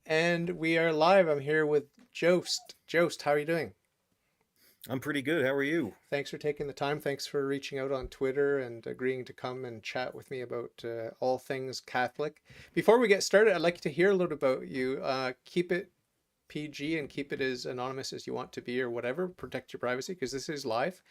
And we are live. I'm here with Joust. Joust, how are you doing? I'm pretty good. How are you? Thanks for taking the time. Thanks for reaching out on Twitter and agreeing to come and chat with me about all things Catholic. Before we get started, I'd like to hear a little about you. Keep it PG and keep it as anonymous as you want to be or whatever. Protect your privacy because this is live.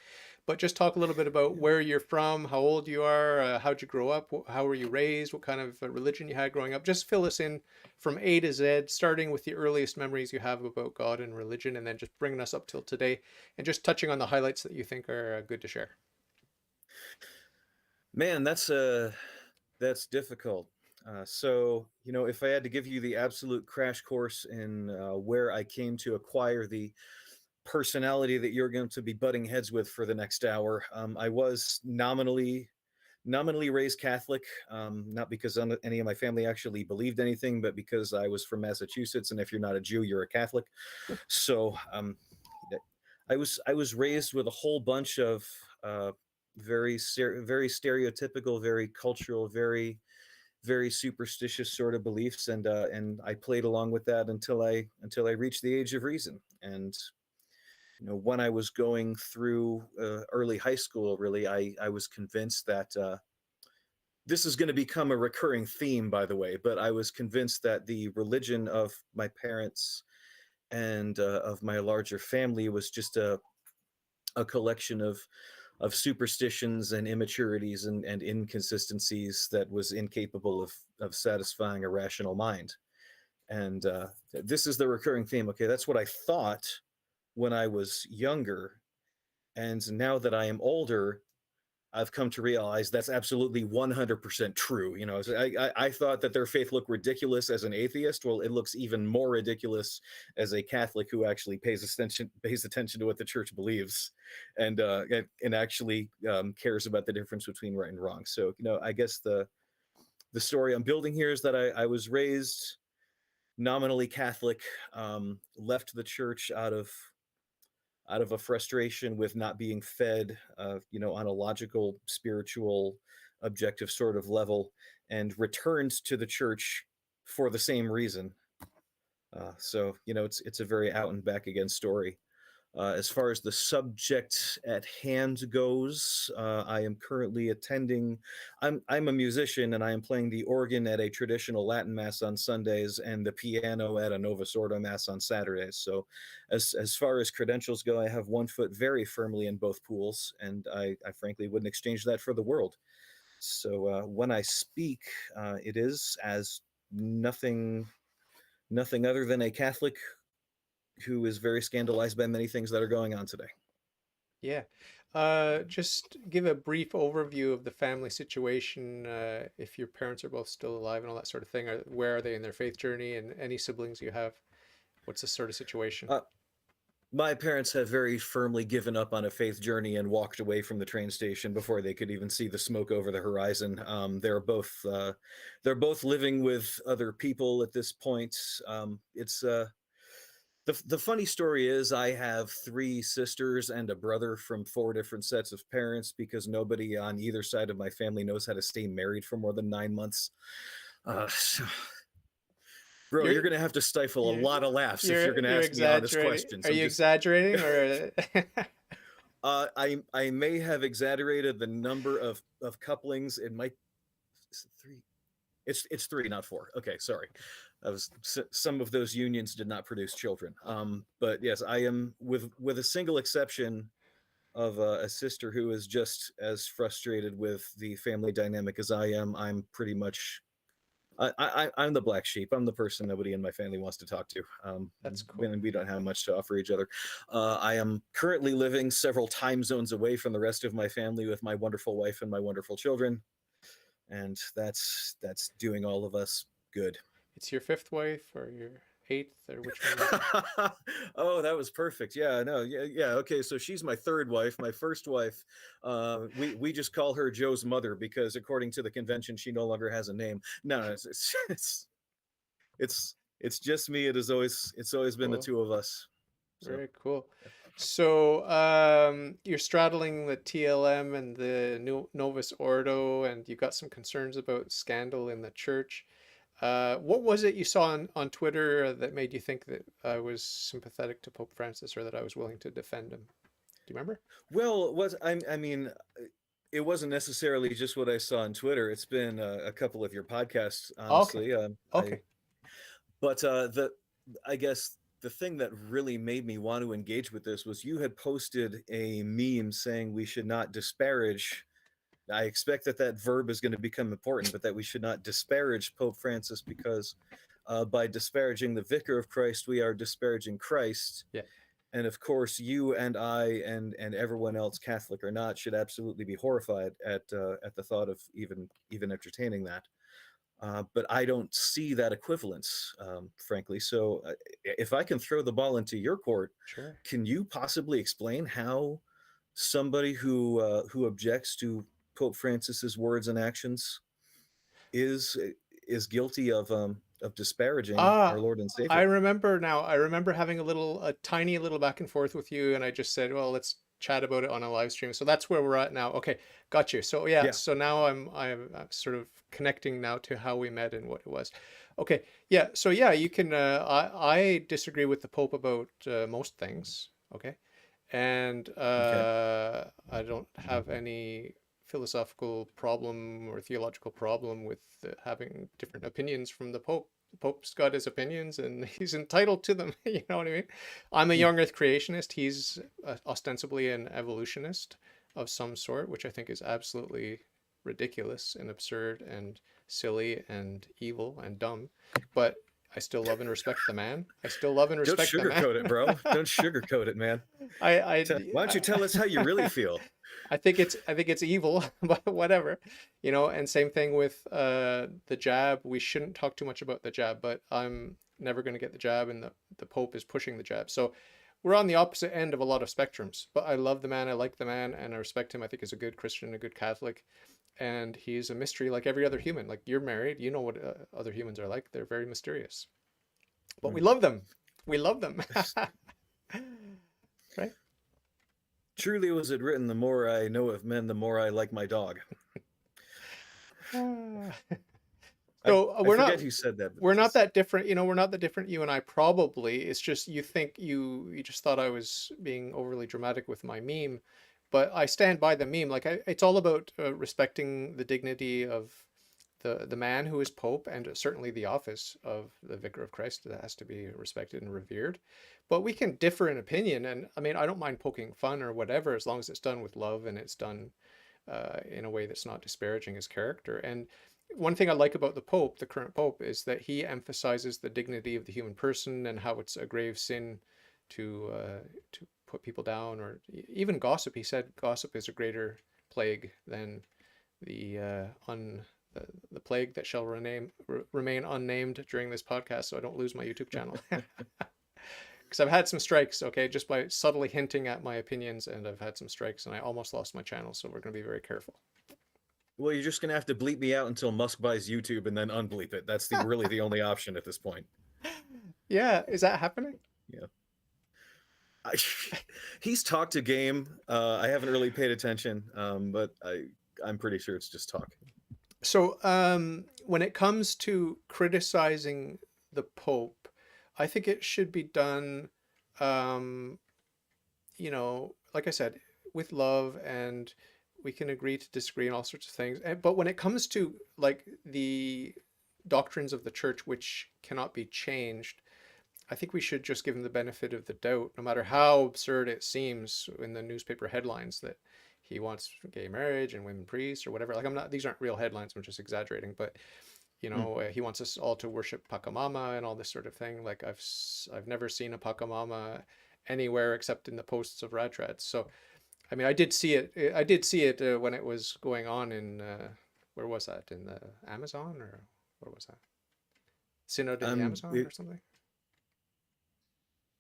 But just talk a little bit about Yeah. where you're from, how old you are, how'd you grow up, how were you raised, what kind of religion you had growing up. Just fill us in from A to Z, starting with the earliest memories you have about God and religion, and then just bringing us up till today, and just touching on the highlights that you think are good to share. Man, that's difficult. If I had to give you the absolute crash course in where I came to acquire the personality that you're going to be butting heads with for the next hour, I was nominally raised Catholic, not because any of my family actually believed anything, but because I was from Massachusetts, and if you're not a Jew, you're a Catholic. So I was raised with a whole bunch of uh, very stereotypical, very cultural, very superstitious sort of beliefs, and I played along with that until I reached the age of reason. And when I was going through early high school, really, I was convinced that this is going to become a recurring theme, by the way. But I was convinced that the religion of my parents and of my larger family was just a collection of superstitions and immaturities and inconsistencies that was incapable of satisfying a rational mind. And this is the recurring theme. Okay, that's what I thought when I was younger, and now that I am older, I've come to realize that's absolutely 100% true. So I thought that their faith looked ridiculous as an atheist. Well, it looks even more ridiculous as a Catholic who actually pays attention to what the church believes, and actually cares about the difference between right and wrong. So I guess the story I'm building here is that I was raised nominally Catholic, left the church out of a frustration with not being fed, on a logical, spiritual, objective sort of level, and returned to the church for the same reason. It's a very out and back again story. As far as the subject at hand goes, I am currently attending. I'm a musician, and I am playing the organ at a traditional Latin mass on Sundays and the piano at a Novus Ordo mass on Saturdays. So, as far as credentials go, I have one foot very firmly in both pools, and I frankly wouldn't exchange that for the world. So when I speak, it is as nothing other than a Catholic who is very scandalized by many things that are going on today. Yeah. Just give a brief overview of the family situation, if your parents are both still alive and all that sort of thing. Where are they in their faith journey and any siblings you have? What's the sort of situation? Uh, my parents have very firmly given up on a faith journey and walked away from the train station before they could even see the smoke over the horizon. They're both living with other people at this point. It's The funny story is I have three sisters and a brother from four different sets of parents because nobody on either side of my family knows how to stay married for more than 9 months. So, bro, You're you're gonna have to stifle a you're lot of laughs if you're you're gonna you're ask me honest exaggerating. questions. Are I'm you just exaggerating or I may have exaggerated the number of couplings. It might is it three. It's three, not four. Okay, sorry. Some of those unions did not produce children. But yes, I am with a single exception of a sister who is just as frustrated with the family dynamic as I am. I'm pretty much I'm the black sheep. I'm the person nobody in my family wants to talk to. that's cool. When we don't have much to offer each other. I am currently living several time zones away from the rest of my family with my wonderful wife and my wonderful children, and that's doing all of us good. It's your fifth wife or your eighth or which one is it? Oh, that was perfect. Yeah, no, yeah, yeah. Okay, so she's my third wife. My first wife, we just call her Joe's mother because according to the convention, she no longer has a name. No, no, it's just me. It's always been the Cool. two of us. So Very cool. So, you're straddling the TLM and the Novus Ordo, and you've got some concerns about scandal in the church. What was it you saw on Twitter that made you think that I was sympathetic to Pope Francis or that I was willing to defend him? Do you remember? Well, what I mean, it wasn't necessarily just what I saw on Twitter. It's been a couple of your podcasts, Okay. honestly. I Okay. but the I guess the thing that really made me want to engage with this was you had posted a meme saying we should not disparage. I expect that that verb is going to become important, but that we should not disparage Pope Francis because by disparaging the Vicar of Christ, we are disparaging Christ. Yeah. And of course, you and I and everyone else, Catholic or not, should absolutely be horrified at the thought of even entertaining that. But I don't see that equivalence, frankly. So, if I can throw the ball into your court, Sure. can you possibly explain how somebody who objects to Pope Francis's words and actions is is guilty of disparaging our Ah, Lord and I Savior? remember now. I remember having a tiny little back and forth with you, and I just said, "Well, let's chat about it on a live stream." So that's where we're at now. Okay, got you. So yeah, Yeah. so now I'm sort of connecting now to how we met and what it was. Okay, yeah. So yeah, you can. I disagree with the Pope about most things. Okay, and Okay. I don't have any philosophical problem or theological problem with having different opinions from the Pope. The Pope's got his opinions and he's entitled to them. You know what I mean? I'm a Hmm. young Earth creationist. He's ostensibly an evolutionist of some sort, which I think is absolutely ridiculous and absurd and silly and evil and dumb. But I still love and respect the man. I still love and Don't respect the man. sugarcoat it, bro. Don't sugarcoat it, man. I, I, Why don't you tell us how you really feel? I think it's evil, but whatever, you know. And same thing with the jab. We shouldn't talk too much about the jab, but I'm never going to get the jab, and the Pope is pushing the jab. So we're on the opposite end of a lot of spectrums. But I love the man, I like the man, and I respect him. I think he's a good Christian, a good Catholic, and he's a mystery like every other human. Like you're married, you know what other humans are like. They're very mysterious, but we Hmm. love them. We love them, right? Truly was it written, the more I know of men, the more I like my dog. Ah. I, So I forget who said that, but we're not just that different, you know, we're not that different, you and I probably. It's just you think you just thought I was being overly dramatic with my meme, but I stand by the meme. Like it's all about respecting the dignity of the man who is Pope and certainly the office of the Vicar of Christ that has to be respected and revered. But we can differ in opinion, and I mean I don't mind poking fun or whatever as long as it's done with love and it's done in a way that's not disparaging his character. And one thing I like about the Pope, the current Pope, is that he emphasizes the dignity of the human person and how it's a grave sin to put people down or even gossip. He said gossip is a greater plague than the the plague that shall remain unnamed during this podcast, so I don't lose my YouTube channel. Because I've had some strikes, okay, just by subtly hinting at my opinions, and I've had some strikes, and I almost lost my channel, so we're going to be very careful. well, you're just gonna have to bleep me out until Musk buys YouTube and then unbleep it. That's the really the only option at this point. Yeah, is that happening? Yeah. I, he's talked a game. I haven't really paid attention, but I'm pretty sure it's just talk. So, when it comes to criticizing the Pope, I think it should be done, um, you know, like I said, with love, and we can agree to disagree and all sorts of things. But when it comes to like the doctrines of the church, which cannot be changed, I think we should just give him the benefit of the doubt, no matter how absurd it seems in the newspaper headlines that he wants gay marriage and women priests or whatever. Like I'm not; these aren't real headlines. I'm just exaggerating. But you Hmm. know, he wants us all to worship Pachamama and all this sort of thing. Like I've never seen a Pachamama anywhere except in the posts of Radrads. So I mean, I did see it. I did see it when it was going on in where was that, in the Amazon, or where was that? Synod in the Amazon or something.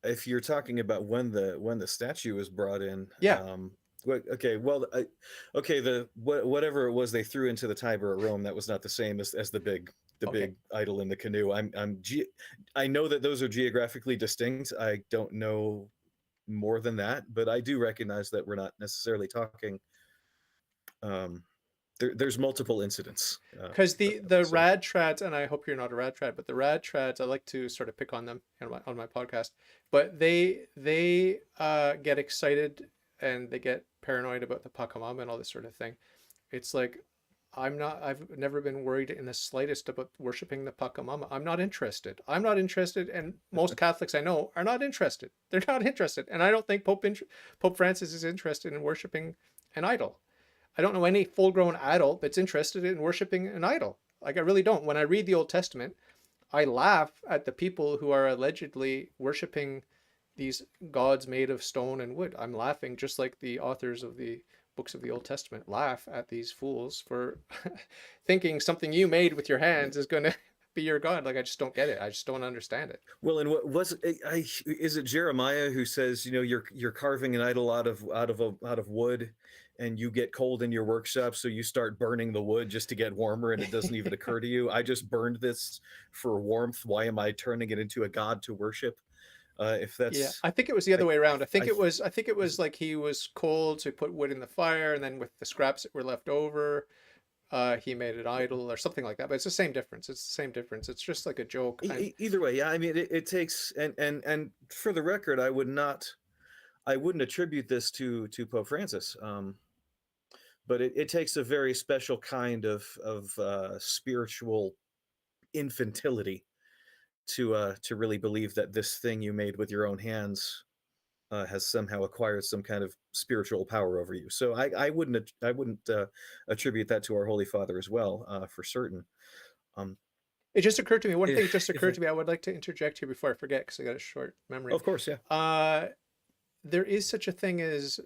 If you're talking about when the statue was brought in, Yeah. okay, well, okay, whatever it was they threw into the Tiber at Rome, that was not the same as the Okay. big idol in the canoe. I know that those are geographically distinct. I don't know more than that, but I do recognize that we're not necessarily talking um, there's multiple incidents Because of the the same. rad trads, and I hope you're not a rad trad, but the rad trads, I like to sort of pick on them on my podcast. But they get excited and they get paranoid about the Pachamama and all this sort of thing. It's like I've never been worried in the slightest about worshiping the Pachamama. I'm not interested. I'm not interested, and most Catholics I know are not interested. They're not interested, and I don't think Pope Francis is interested in worshiping an idol. I don't know any full-grown adult that's interested in worshiping an idol. Like I really don't. When I read the Old Testament, I laugh at the people who are allegedly worshiping these gods made of stone and wood. I'm laughing just like the authors of the books of the Old Testament laugh at these fools for thinking something you made with your hands is going to be your God. Like I just don't get it. I just don't understand it. Well, and what was it, is it Jeremiah who says, you know, you're carving an idol out of wood, and you get cold in your workshop, so you start burning the wood just to get warmer, and it doesn't even occur to you, I just burned this for warmth. Why am I turning it into a god to worship? If Yeah, that's, I think it was the other way around. I I think it is was like he was cold, so he put wood in the fire, and then with the scraps that were left over, he made an idol or something like that. But it's the same difference. It's the same difference. It's just like a joke. And either way, yeah. I mean, it takes, and for the record, I wouldn't attribute this to Pope Francis. But it takes a very special kind of spiritual infantility to really believe that this thing you made with your own hands has somehow acquired some kind of spiritual power over you. So I wouldn't attribute that to our Holy Father as well, for certain. Um, it just occurred to me. One thing just if occurred to me. I would like to interject here before I forget because I got a short memory. of course, yeah. Uh, there is such a thing as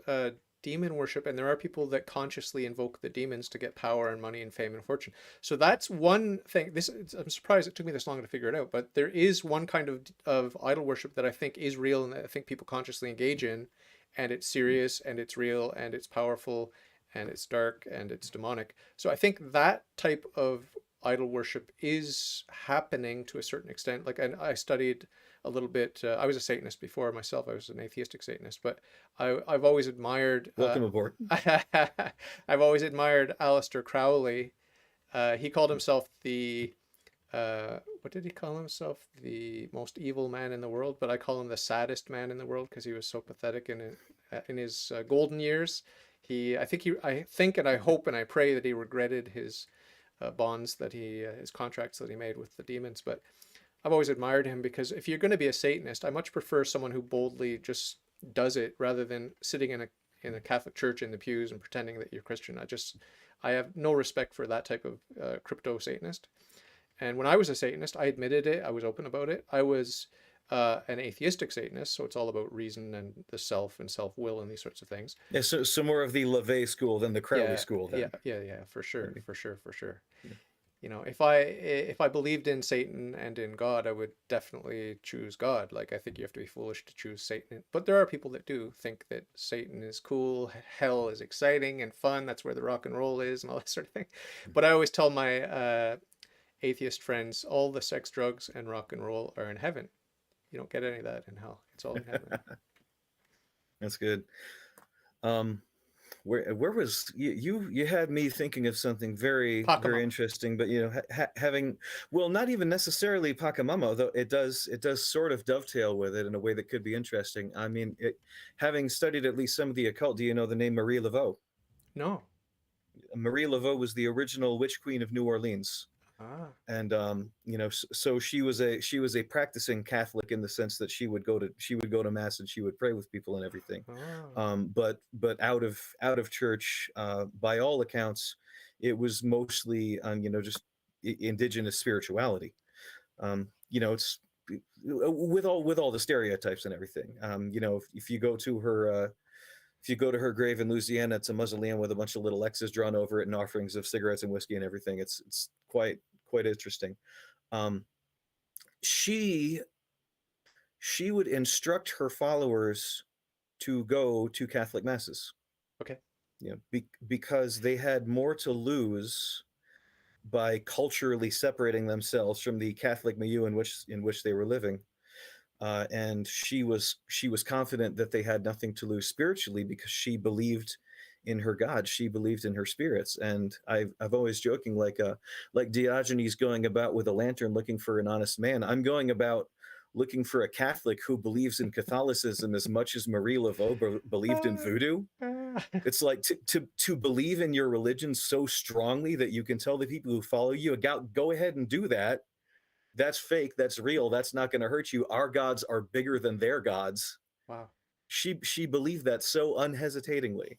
demon worship, and there are people that consciously invoke the demons to get power and money and fame and fortune. So that's one thing. This I'm surprised it took me this long to figure it out, but there is one kind of idol worship that I think is real and that I think people consciously engage in, and it's serious and it's real and it's powerful and it's dark and it's demonic. So I think that type of idol worship is happening to a certain extent. Like, and I studied a little bit. I was a Satanist before myself. I was an atheistic Satanist, but I've always admired. Welcome aboard. I've always admired Aleister Crowley. He called himself the what did he call himself? The most evil man in the world, but I call him the saddest man in the world because he was so pathetic in his golden years. I think, and I hope and I pray that he regretted his bonds that his contracts that he made with the demons. But I've always admired him because if you're going to be a Satanist, I much prefer someone who boldly just does it rather than sitting in a Catholic church in the pews and pretending that you're Christian. I have no respect for that type of crypto Satanist. And when I was a Satanist, I admitted it. I was open about it. I was an atheistic Satanist, so it's all about reason and the self and self will and these sorts of things. Yeah, so more of the LaVey school than the Crowley Yeah, school, yeah, then. yeah, for sure, Maybe. for sure, for sure. Yeah. You know, if I believed in Satan and in God, I would definitely choose God. Like I think you have to be foolish to choose Satan. But there are people that do think that Satan is cool, hell is exciting and fun. That's where the rock and roll is and all that sort of thing. But I always tell my atheist friends, all the sex, drugs, and rock and roll are in heaven. You don't get any of that in hell. It's all in heaven. That's good. Um, where was you had me thinking of something very Pachamama. interesting, but you know, having, well, not even necessarily Pachamama, though it does sort of dovetail with it in a way that could be interesting. I mean, having studied at least some of the occult, do you know the name Marie Laveau? No. Marie Laveau was the original witch queen of New Orleans. Ah. And you know, so she was a practicing Catholic in the sense that she would go to mass and she would pray with people and everything. Oh. But out of church, by all accounts, it was mostly you know, just indigenous spirituality. You know, it's with all the stereotypes and everything. You know, if you go to her if you go to her grave in Louisiana, it's a mausoleum with a bunch of little X's drawn over it and offerings of cigarettes and whiskey and everything. It's quite interesting. Um, she she would instruct her followers to go to Catholic masses, Okay. you know, because they had more to lose by culturally separating themselves from the Catholic milieu in which they were living. And she was confident that they had nothing to lose spiritually because she believed in her God. She believed in her spirits. And I've always joking like Diogenes going about with a lantern looking for an honest man. I'm going about looking for a Catholic who believes in Catholicism as much as Marie Laveau believed in Uh, voodoo. uh, It's like to believe in your religion so strongly that you can tell the people who follow you, go ahead and do that. That's fake. That's real. That's not going to hurt you. Our gods are bigger than their gods. wow. She believed that so unhesitatingly,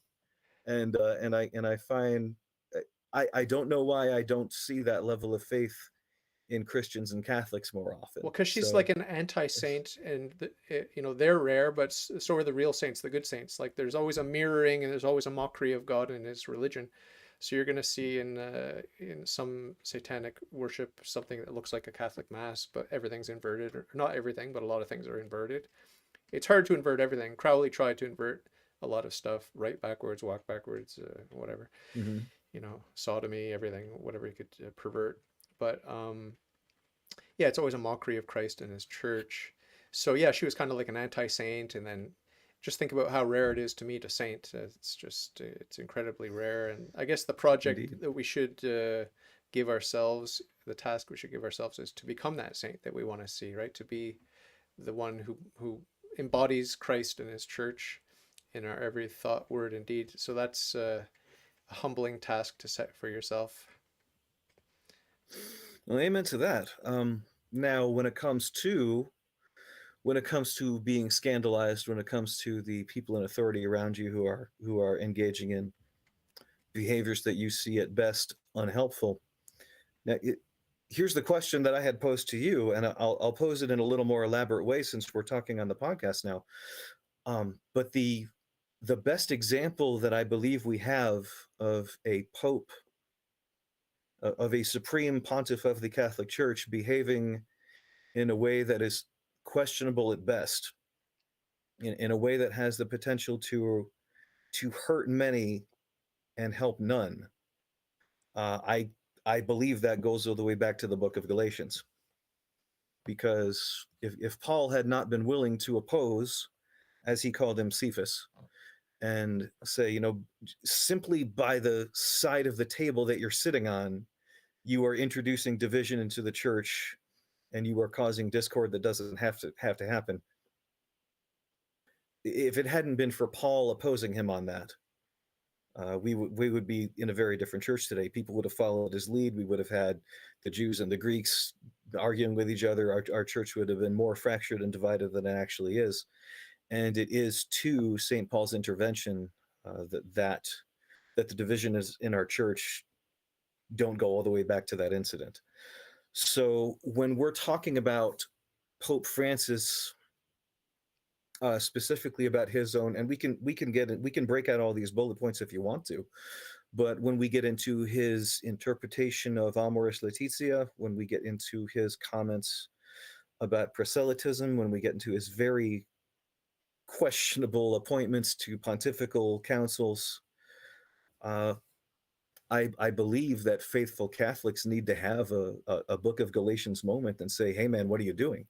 and I find I don't know why I don't see that level of faith in Christians and Catholics more Well, often. because she's like So an anti-saint, and they're rare, but so are the real saints, the good saints. Like there's always a mirroring, and there's always a mockery of God and His religion. So you're going to see in some satanic worship something that looks like a Catholic mass, but everything's inverted, or not everything, but a lot of things are inverted. It's hard to invert everything. Crowley tried to invert a lot of stuff, right backwards, walk backwards, whatever, mhm. sodomy, everything, whatever you could pervert. But yeah, it's always a mockery of Christ and His church. So yeah, she was kind of like an anti-saint, and then just think about how rare it is to meet a saint. It's incredibly rare, and I guess the project Indeed. that we should give ourselves, the task we should give ourselves, is to become that saint that we want to see, right? To be the one who embodies Christ and His church in our every thought, word, and deed. So that's a humbling task to set for yourself. Well, amen to that. Now, when it comes to being scandalized, when it comes to the people in authority around you who are engaging in behaviors that you see at best unhelpful. Now, here's the question that I had posed to you, and I'll pose it in a little more elaborate way since we're talking on the podcast now. But the best example that I believe we have of a pope, of a supreme pontiff of the Catholic Church behaving in a way that is questionable at best, in a way that has the potential to hurt many and help none. Uh, I I believe that goes all the way back to the book of Galatians, because if Paul had not been willing to oppose, as he called him, Cephas, and say, simply by the side of the table that you're sitting on, you are introducing division into the church and you are causing discord that doesn't have to happen. If it hadn't been for Paul opposing him on that, we would be in a very different church today. People would have followed his lead. We would have had the Jews and the Greeks arguing with each other. Our church would have been more fractured and divided than it actually is. And it is to St. Paul's intervention that the division is in our church don't go all the way back to that incident. So when we're talking about Pope Francis, specifically about his own, and we can break out all these bullet points if you want to, but when we get into his interpretation of Amoris Laetitia, when we get into his comments about proselytism, when we get into his very questionable appointments to pontifical councils, uh, I believe that faithful Catholics need to have a Book of Galatians moment and say, "Hey, man, what are you doing?"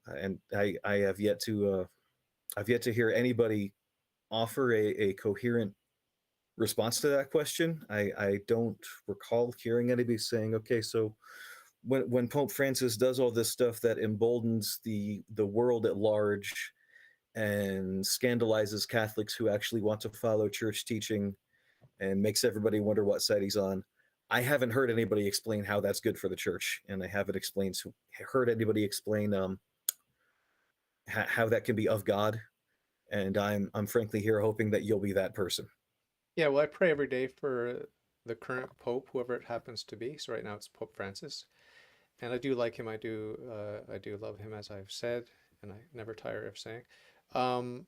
And I I've yet to hear anybody offer a coherent response to that question. I don't recall hearing anybody saying, "Okay, so when Pope Francis does all this stuff that emboldens the world at large and scandalizes Catholics who actually want to follow church teaching and makes everybody wonder what side he's on." I haven't heard anybody explain how that's good for the church, and I haven't heard anybody explain how that can be of God. And I'm frankly here hoping that you'll be that person. Yeah, well, I pray every day for the current pope, whoever it happens to be. So right now it's Pope Francis, and I do like him. I do love him, as I've said, and I never tire of saying. Um,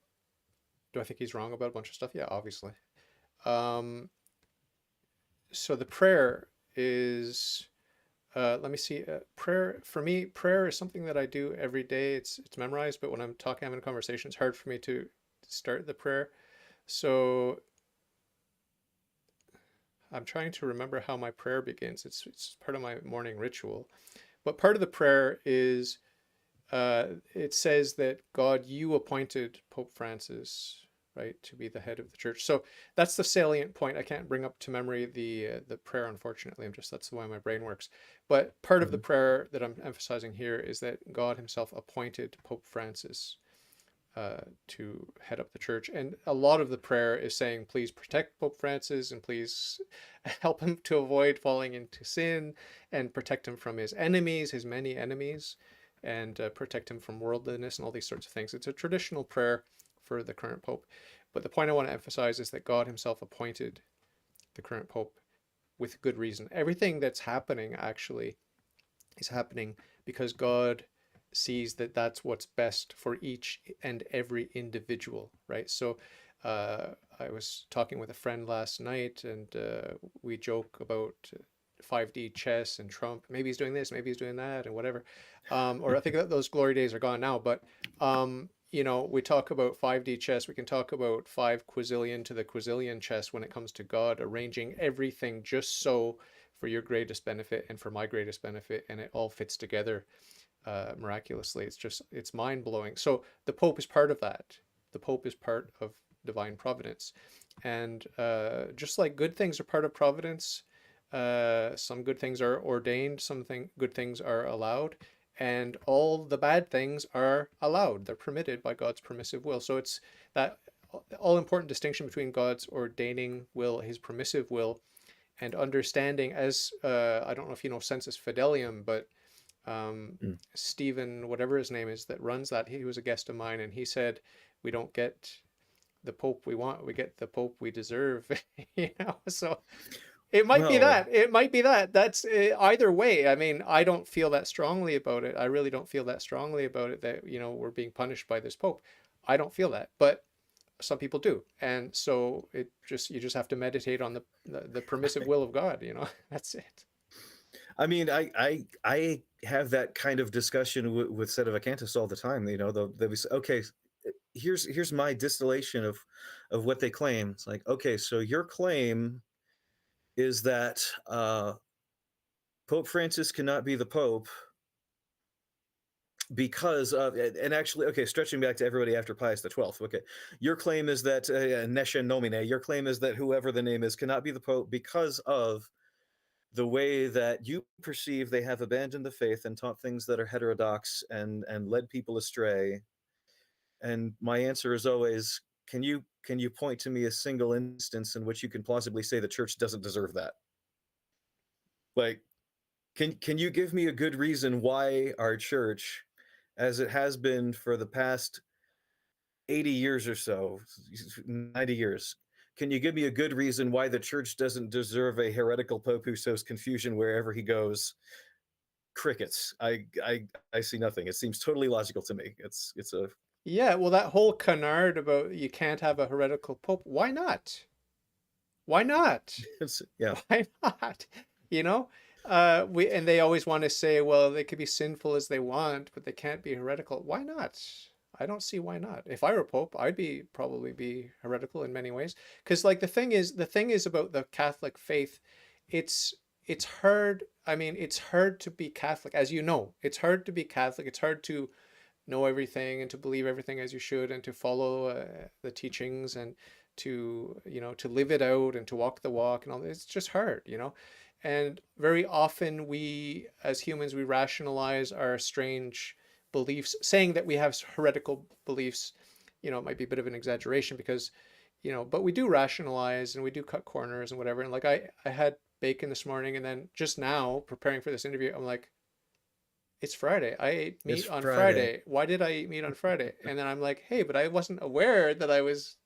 do I think he's wrong about a bunch of stuff? Yeah, obviously. Um, so the prayer is, let me see. Prayer for me, prayer is something that I do every day. It's memorized, but when I'm talking, having a conversation, it's hard for me to start the prayer. So I'm trying to remember how my prayer begins. It's part of my morning ritual. But part of the prayer is it says that God, you appointed Pope Francis. right? To be the head of the church. So that's the salient point. I can't bring up to memory the prayer, unfortunately. I'm just, that's the way my brain works. But part of the Mhm. prayer that I'm emphasizing here is that God Himself appointed Pope Francis to head up the church. And a lot of the prayer is saying, please protect Pope Francis and please help him to avoid falling into sin and protect him from his enemies, his many enemies, and protect him from worldliness and all these sorts of things. It's a traditional prayer for the current Pope. But the point I want to emphasize is that God Himself appointed the current Pope with good reason. Everything that's happening actually is happening because God sees that that's what's best for each and every individual, right? So I was talking with a friend last night, and we joke about 5D chess and Trump. Maybe he's doing this, maybe he's doing that, and whatever. Or I think that those glory days are gone now. But we talk about 5D chess. We can talk about 5 quazillion to the quazillion chess when it comes to God arranging everything just so for your greatest benefit and for my greatest benefit, and it all fits together miraculously. It's mind blowing. So the Pope is part of that. The Pope is part of divine providence, and just like good things are part of providence, some good things are ordained, good things are allowed, and all the bad things are allowed. They're permitted by God's permissive will. So it's that all important distinction between God's ordaining will, His permissive will, and understanding, as I don't know if you know sensus fidelium, but Mm. Stephen, whatever his name is, that runs that, he was a guest of mine, and he said, "We don't get the Pope we want; we get the Pope we deserve." So it might be Well, that. It might be that. That's either way. I mean, I don't feel that strongly about it. I really don't feel that strongly about it that we're being punished by this Pope. I don't feel that, but some people do, and so you just have to meditate on the permissive will of God. That's it. I mean, I have that kind of discussion with Sedevacantists all the time. They'll be okay. Here's my distillation of what they claim. It's like, okay, so your claim is that Pope Francis cannot be the Pope because of, and actually, okay, stretching back to everybody after Pius XII. Okay, your claim is that Nescia Nomine. Your claim is that whoever the name is cannot be the Pope because of the way that you perceive they have abandoned the faith and taught things that are heterodox and led people astray. And my answer is always, can you point to me a single instance in which you can plausibly say the church doesn't deserve that? Like, can you give me a good reason why our church, as it has been for the past 80 years or so, 90 years, can you give me a good reason why the church doesn't deserve a heretical pope who sows confusion wherever he goes? Crickets. I see nothing. It seems totally logical to me. It's a Yeah, well, that whole canard about you can't have a heretical Pope, why not? Why not? yeah. Why not? You know, and they always want to say, well, they could be sinful as they want, but they can't be heretical. Why not? I don't see why not. If I were Pope, I'd probably be heretical in many ways. Because like the thing is about the Catholic faith, it's it's hard. I mean, it's hard to be Catholic, as you know. It's hard to be Catholic. It's hard to know everything and to believe everything as you should and to follow the teachings and to live it out and to walk the walk and all this. It's just hard. And very often we as humans we rationalize our strange beliefs, saying that we have heretical beliefs. It might be a bit of an exaggeration because but we do rationalize and we do cut corners and whatever. And like I had bacon this morning, and then just now preparing for this interview I'm like, it's Friday. I ate It's meat on Friday. Friday. Why did I eat meat on Friday? And then I'm like, hey, but I wasn't aware that I was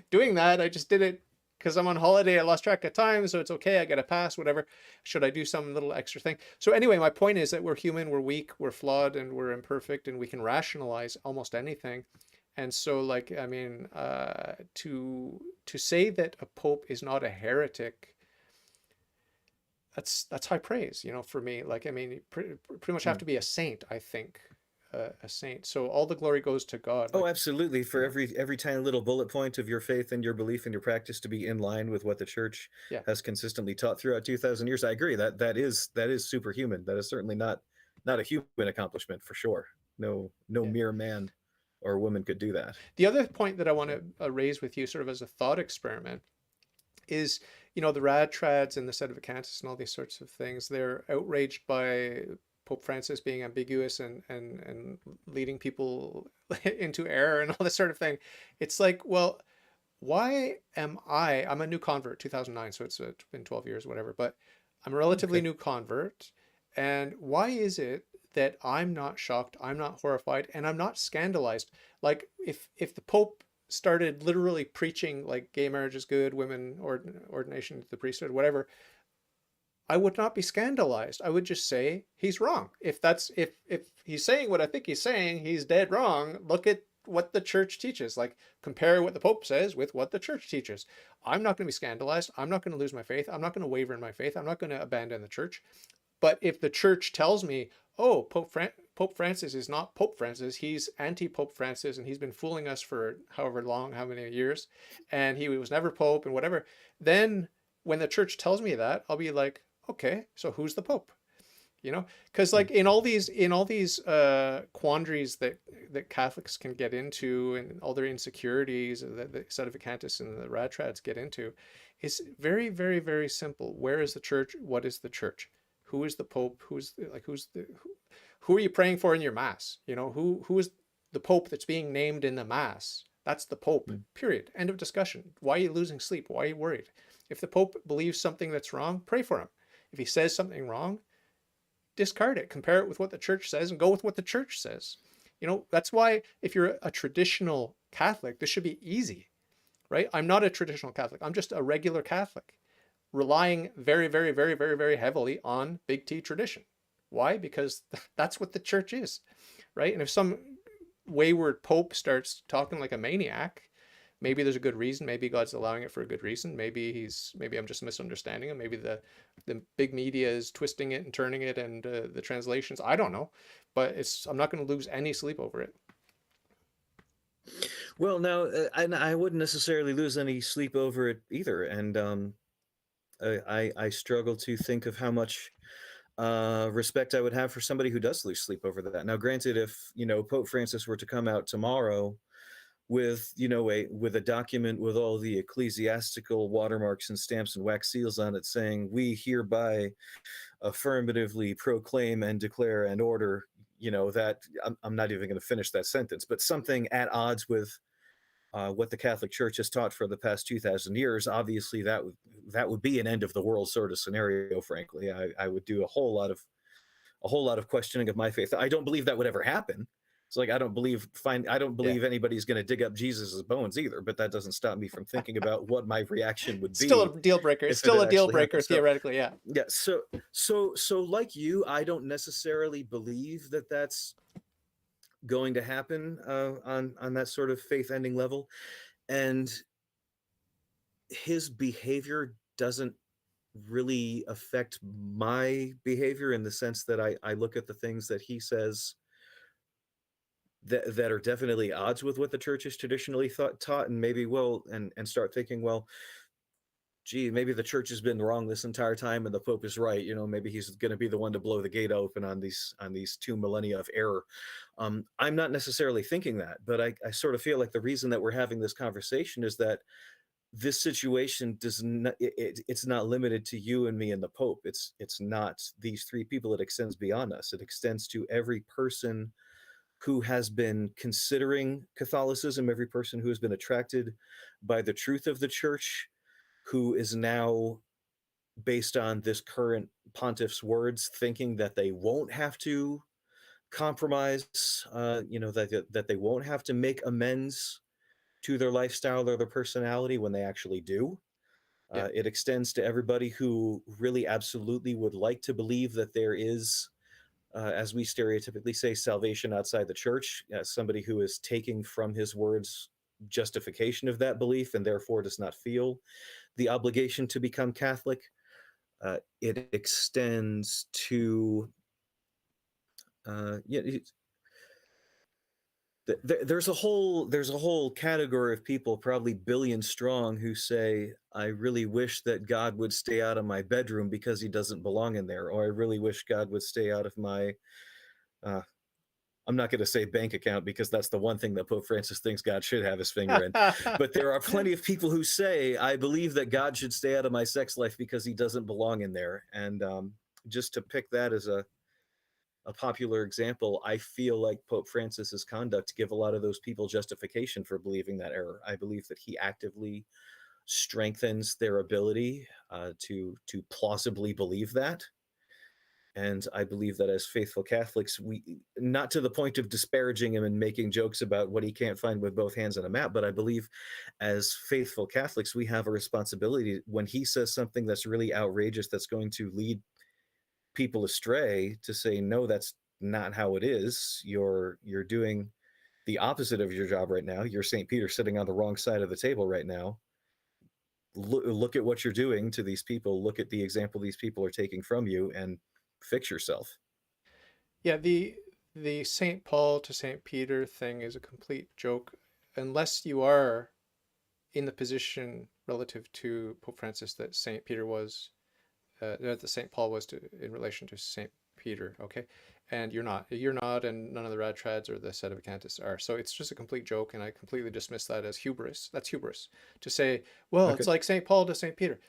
doing that. I just did it because I'm on holiday. I lost track of time, so it's okay. I get a pass, whatever. Should I do some little extra thing? So anyway, my point is that we're human, we're weak, we're flawed, and we're imperfect, and we can rationalize almost anything. And so, like, I mean, to say that a pope is not a heretic, that's high praise, for me. Like, I mean, you pretty much have Mm. to be a saint, I think, a saint. So all the glory goes to God. Oh, Like, absolutely. you For know, every tiny little bullet point of your faith and your belief and your practice to be in line with what the church yeah, has consistently taught throughout 2,000 years, I agree. That is superhuman. That is certainly not a human accomplishment for sure. No yeah. mere man or a woman could do that. The other point that I want to raise with you, sort of as a thought experiment, is, the rad trads and the sedevacantists and all these sorts of things. They're outraged by Pope Francis being ambiguous and leading people into error and all this sort of thing. It's like, well, why am I'm a new convert, 2009, so it's been 12 years, whatever, but I'm a relatively Okay. new convert. And why is it that I'm not shocked, I'm not horrified, and I'm not scandalized? Like, if the Pope started literally preaching like gay marriage is good, women ordination to the priesthood, whatever, I would not be scandalized. I would just say he's wrong. If he's saying what I think he's saying, he's dead wrong. Look at what the church teaches. Like, compare what the Pope says with what the church teaches. I'm not going to be scandalized. I'm not going to lose my faith. I'm not going to waver in my faith. I'm not going to abandon the church. But if the church tells me, oh, Pope Francis is not Pope Francis, he's anti-Pope Francis, and he's been fooling us for however long, how many years, and he was never Pope and whatever, then when the church tells me that, I'll be like, okay, so who's the Pope? Because Mm. like in all these quandaries that Catholics can get into, and all their insecurities that the sedevacantists and the radtrads get into, is very, very, very simple. Where is the church? What is the church? Who is the Pope? Who are you praying for in your mass? Who is the Pope that's being named in the mass? That's the Pope. Mm. Period. End of discussion. Why are you losing sleep? Why are you worried? If the Pope believes something that's wrong, pray for him. If he says something wrong, discard it, compare it with what the church says, and go with what the church says. That's why if you're a traditional Catholic, this should be easy, right? I'm not a traditional Catholic. I'm just a regular Catholic, relying very, very, very, very, very heavily on big T tradition. Why? Because that's what the church is, right? And if some wayward pope starts talking like a maniac, maybe there's a good reason. Maybe God's allowing it for a good reason. Maybe I'm just misunderstanding him. Maybe the big media is twisting it and turning it, and the translations. I don't know, but I'm not going to lose any sleep over it. Well, now, and I wouldn't necessarily lose any sleep over it either. And I struggle to think of how much respect I would have for somebody who does lose sleep over that. Now, granted, if Pope Francis were to come out tomorrow with a document with all the ecclesiastical watermarks and stamps and wax seals on it, saying we hereby affirmatively proclaim and declare and order, that I'm not even going to finish that sentence, but something at odds with what the Catholic Church has taught for the past 2,000 years, obviously that would be an end of the world sort of scenario. Frankly, I would do a whole lot of questioning of my faith. I don't believe that would ever happen. It's like I don't Yeah, believe anybody's going to dig up Jesus's bones either. But that doesn't stop me from thinking about what my reaction would it's still be a deal breaker. It's if it still had a deal actually breaker happened. So theoretically. Yeah, yeah, so like you, I don't necessarily believe that that's going to happen on that sort of faith ending level, and his behavior doesn't really affect my behavior in the sense that I look at the things that he says that are definitely odds with what the church has traditionally taught, and maybe and start thinking, well, gee, maybe the church has been wrong this entire time and the pope is right. Maybe he's going to be the one to blow the gate open on these 2 millennia of error. I'm not necessarily thinking that, but I sort of feel like the reason that we're having this conversation is that this situation does not it's not limited to you and me and the pope. It's not these three people. It extends beyond us. It extends to every person who has been considering Catholicism, every person who has been attracted by the truth of the church, who is now, based on this current pontiff's words, thinking that they won't have to compromise, that they won't have to make amends to their lifestyle or their personality when they actually do. yeah, It extends to everybody who really absolutely would like to believe that there is, as we stereotypically say, salvation outside the church. Somebody who is taking from his words justification of that belief and therefore does not feel the obligation to become Catholic. It extends to yeah, there's a whole category of people, probably billion strong, who say, I really wish that God would stay out of my bedroom because he doesn't belong in there, or I really wish God would stay out of my uh, I'm not going to say bank account because that's the one thing that Pope Francis thinks God should have his finger in. But there are plenty of people who say, I believe that God should stay out of my sex life because he doesn't belong in there. And just to pick that as a popular example, I feel like Pope Francis's conduct give a lot of those people justification for believing that error. I believe that he actively strengthens their ability to plausibly believe that. And I believe that as faithful Catholics, we, not to the point of disparaging him and making jokes about what he can't find with both hands on a map, but I believe as faithful Catholics, we have a responsibility when he says something that's really outrageous, that's going to lead people astray, to say, no, that's not how it is. You're doing the opposite of your job right now. You're St. Peter sitting on the wrong side of the table right now. Look at what you're doing to these people. Look at the example these people are taking from you and fix yourself. Yeah, the St. Paul to St. Peter thing is a complete joke unless you are in the position relative to Pope Francis that St. Peter was, that St. Paul was to in relation to St. Peter, okay? And you're not, and none of the rad trads or the Sedevacantists are. So it's just a complete joke, and I completely dismiss that as hubris. That's hubris to say, well, Okay. it's like St. Paul to St. Peter.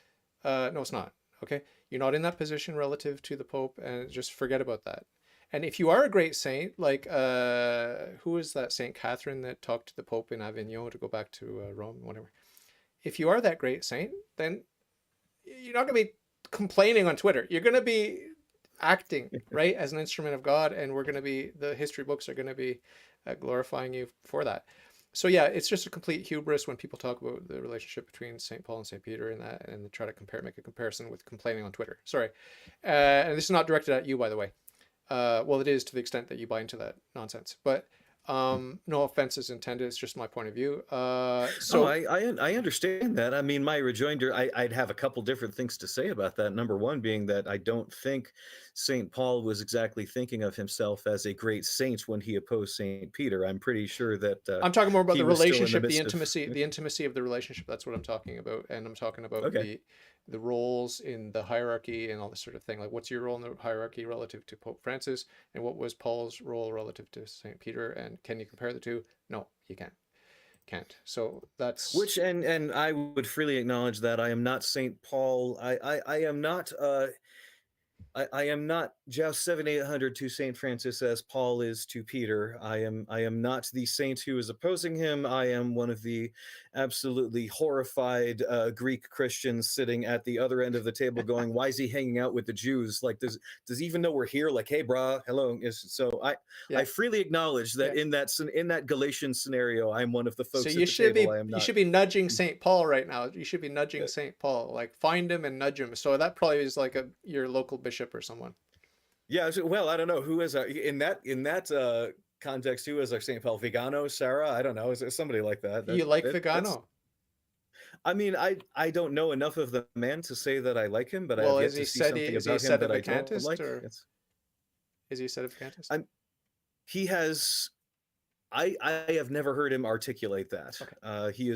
No, it's not. Okay, you're not in that position relative to the Pope, and just forget about that. And if you are a great saint, like who is that Saint Catherine that talked to the Pope in Avignon to go back to Rome, whatever. If you are that great saint, then you're not going to be complaining on Twitter. You're going to be acting right as an instrument of God, and we're going to be the history books are going to be glorifying you for that. So yeah, it's just a complete hubris when people talk about the relationship between St. Paul and St. Peter and that, and try to make a comparison with complaining on Twitter. Sorry, and this is not directed at you, by the way. Well, it is to the extent that you buy into that nonsense, but no offense is intended. It's just my point of view. Oh, So I understand that. I mean, my rejoinder, I'd have a couple different things to say about that. Number one being that I don't think St. Paul was exactly thinking of himself as a great saint when he opposed St. Peter. I'm pretty sure that I'm talking more about he the was still in the relationship, midst of. the intimacy of the relationship. That's what I'm talking about, and I'm talking about Okay. the roles in the hierarchy and all this sort of thing. Like, what's your role in the hierarchy relative to Pope Francis, and what was Paul's role relative to Saint Peter? And can you compare the two? No, you can't. So that's Which and I would freely acknowledge that I am not Saint Paul. I am not I am not Joust7800 to Saint Francis as Paul is to Peter. I am not the saint who is opposing him. I am one of the absolutely horrified Greek Christians sitting at the other end of the table, going, "Why is he hanging out with the Jews? Like, does he even know we're here? Like, hey, brah, hello." So I yeah. freely acknowledge that Yeah. in that Galatian scenario, I'm one of the So folks at the table. I am you not. should be nudging St. Paul right now. You should be nudging uh, St. Paul. Like, find him and nudge him. So that probably is like your local bishop or someone. Yeah, well, I don't know who is our, in that context. Who is our Saint Paul? Vigano, Sarah? I don't know. Is there somebody like that? You like That's. Vigano? I mean, I don't know enough of the man to say that I like him, but I Well, have yet to see something is he a about him that I don't sedevacantist, like. or It's. is he a sedevacantist? I'm. He has. I have never heard him articulate that. Okay. He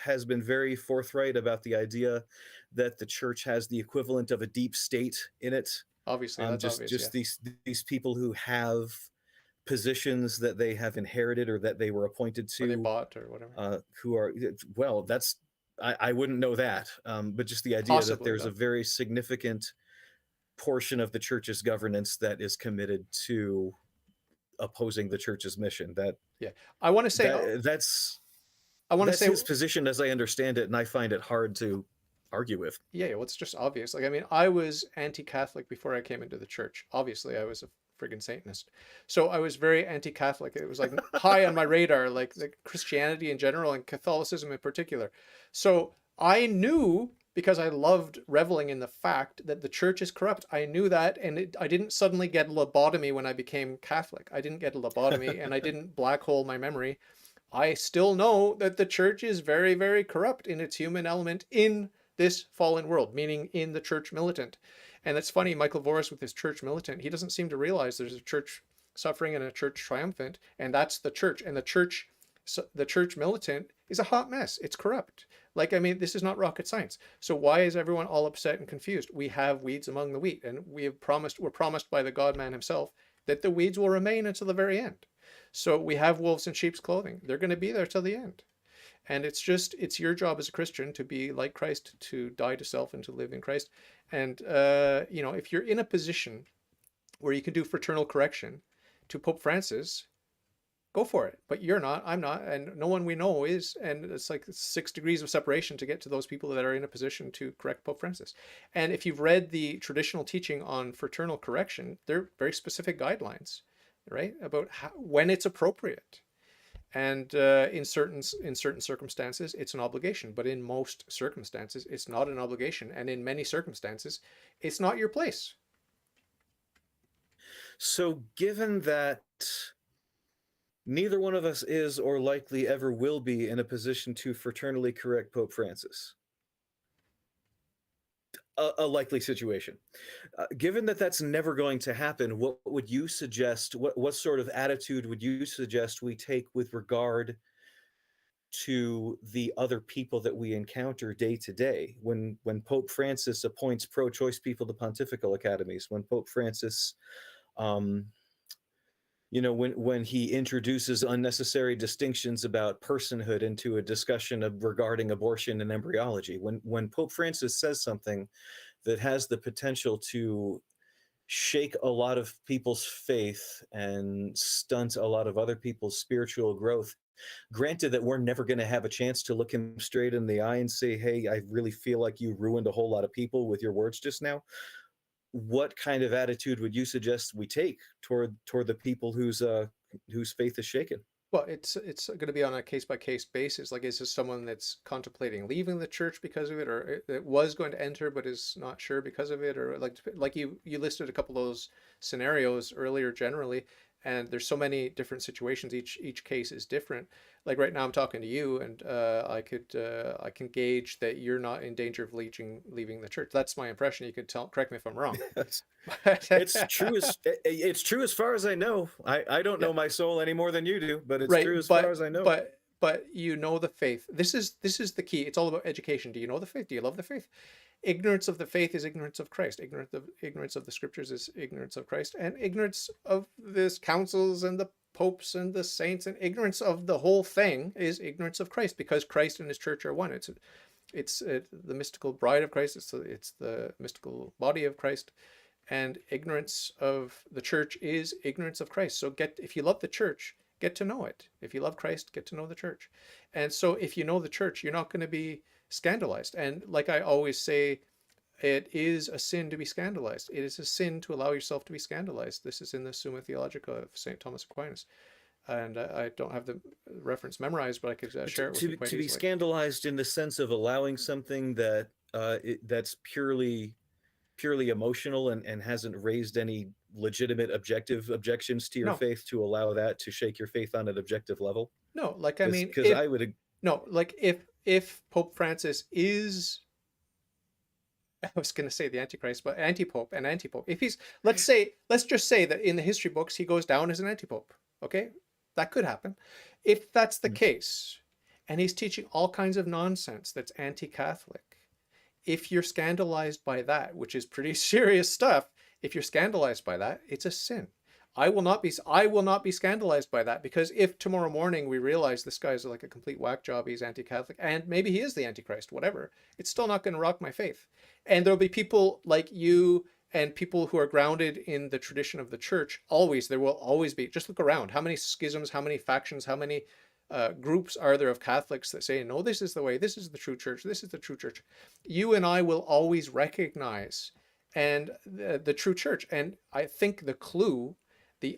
has been very forthright about the idea that the church has the equivalent of a deep state in it. Obviously, that's obvious, yeah. Just these people who have positions that they have inherited or that they were appointed Or they to, bought or whatever. who are, well, that's, I wouldn't know that, but just the idea that Possibly, there's a though. very significant portion of the church's governance that is committed to opposing the church's mission. Yeah. I want to say, That that's I want to that's say, his position as I understand it, and I find it hard to argue with. yeah, well, it's just obvious. Like, I mean, I was anti-Catholic before I came into the church. Obviously, I was a friggin' Satanist. So I was very anti-Catholic. It was like high on my radar, like Christianity in general and Catholicism in particular. So I knew, because I loved reveling in the fact that the church is corrupt. I knew that, and I didn't suddenly get a lobotomy when I became Catholic. I didn't get a lobotomy, and I didn't black hole my memory. I still know that the church is very, very corrupt in its human element in this fallen world, meaning in the church militant. And it's funny, Michael Voris with his church militant, he doesn't seem to realize there's a church suffering and a church triumphant, and that's the church. And the church militant is a hot mess. It's corrupt. Like, I mean, this is not rocket science. So why is everyone all upset and confused? We have weeds among the wheat, and we're promised by the God man himself, that the weeds will remain until the very end. So we have wolves in sheep's clothing. They're going to be there till the end. And it's your job as a Christian to be like Christ, to die to self and to live in Christ. And, if you're in a position where you can do fraternal correction to Pope Francis, go for it. But you're not, I'm not, and no one we know is. And it's like 6 degrees of separation to get to those people that are in a position to correct Pope Francis. And if you've read the traditional teaching on fraternal correction, they're very specific guidelines, right, about when it's appropriate. And in certain circumstances, it's an obligation. But in most circumstances, it's not an obligation. And in many circumstances, it's not your place. So, given that neither one of us is or likely ever will be in a position to fraternally correct Pope Francis, a likely situation. Given that that's never going to happen, what would you suggest? What sort of attitude would you suggest we take with regard to the other people that we encounter day to day? When Pope Francis appoints pro-choice people to pontifical academies, when Pope Francis, um, when he introduces unnecessary distinctions about personhood into a discussion of regarding abortion and embryology, when Pope Francis says something that has the potential to shake a lot of people's faith and stunt a lot of other people's spiritual growth. Granted that we're never going to have a chance to look him straight in the eye and say, "Hey, I really feel like you ruined a whole lot of people with your words just now." What kind of attitude would you suggest we take toward the people whose faith is shaken? Well, it's going to be on a case by case basis. Like, is this someone that's contemplating leaving the church because of it, or it was going to enter but is not sure because of it, or like you listed a couple of those scenarios earlier generally, and there's so many different situations. Each case is different. Like right now, I'm talking to you, and I can gauge that you're not in danger of leaving the church. That's my impression. You could correct me if I'm wrong. It's true as far as I know. I don't Yeah. know my soul any more than you do, but it's Right, true as far but as I know. but you know the faith. This is the key. It's all about education. Do you know the faith? Do you love the faith? Ignorance of the faith is ignorance of Christ. Ignorance of the scriptures is ignorance of Christ, and ignorance of this councils and the popes and the saints, and ignorance of the whole thing is ignorance of Christ, because Christ and his church are one. It's the mystical bride of Christ. It's the mystical body of Christ, and ignorance of the church is ignorance of Christ. So if you love the church, get to know it. If you love Christ, get to know the church. And so if you know the church, you're not going to be scandalized. And like I always say, it is a sin to be scandalized. It is a sin to allow yourself to be scandalized. This is in the Summa Theologica of St. Thomas Aquinas. And I don't have the reference memorized, but I could But share it with you quite to be easily. scandalized in the sense of allowing something that's purely emotional and hasn't raised any legitimate objective objections to your No, faith, to allow that to shake your faith on an objective level. no, like I mean, Because if I would. no, like if Pope Francis is, I was going to say the Antichrist, but anti-pope and anti-pope. If he's, let's just say that in the history books he goes down as an anti-pope. Okay, that could happen. If that's the case, and he's teaching all kinds of nonsense that's anti-Catholic, if you're scandalized by that, which is pretty serious stuff, if you're scandalized by that, it's a sin. I will not be scandalized by that, because if tomorrow morning we realize this guy's like a complete whack job, he's anti-Catholic, and maybe he is the Antichrist, whatever, it's still not going to rock my faith. And there'll be people like you and people who are grounded in the tradition of the church. There will always be. Just look around. How many schisms, how many factions, how many groups are there of Catholics that say, no, this is the way, this is the true church, this is the true church? You and I will always recognize and the true church. And I think the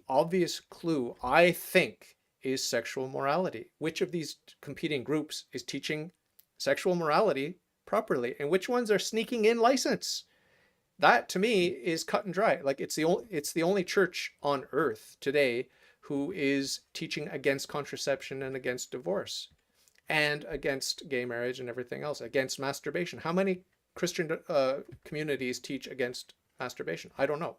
obvious clue, I think, is sexual morality. Which of these competing groups is teaching sexual morality properly, and which ones are sneaking in license? That to me is cut and dry. Like, it's the only church on earth today who is teaching against contraception and against divorce and against gay marriage and everything else, against masturbation. How many Christian communities teach against masturbation? I don't know.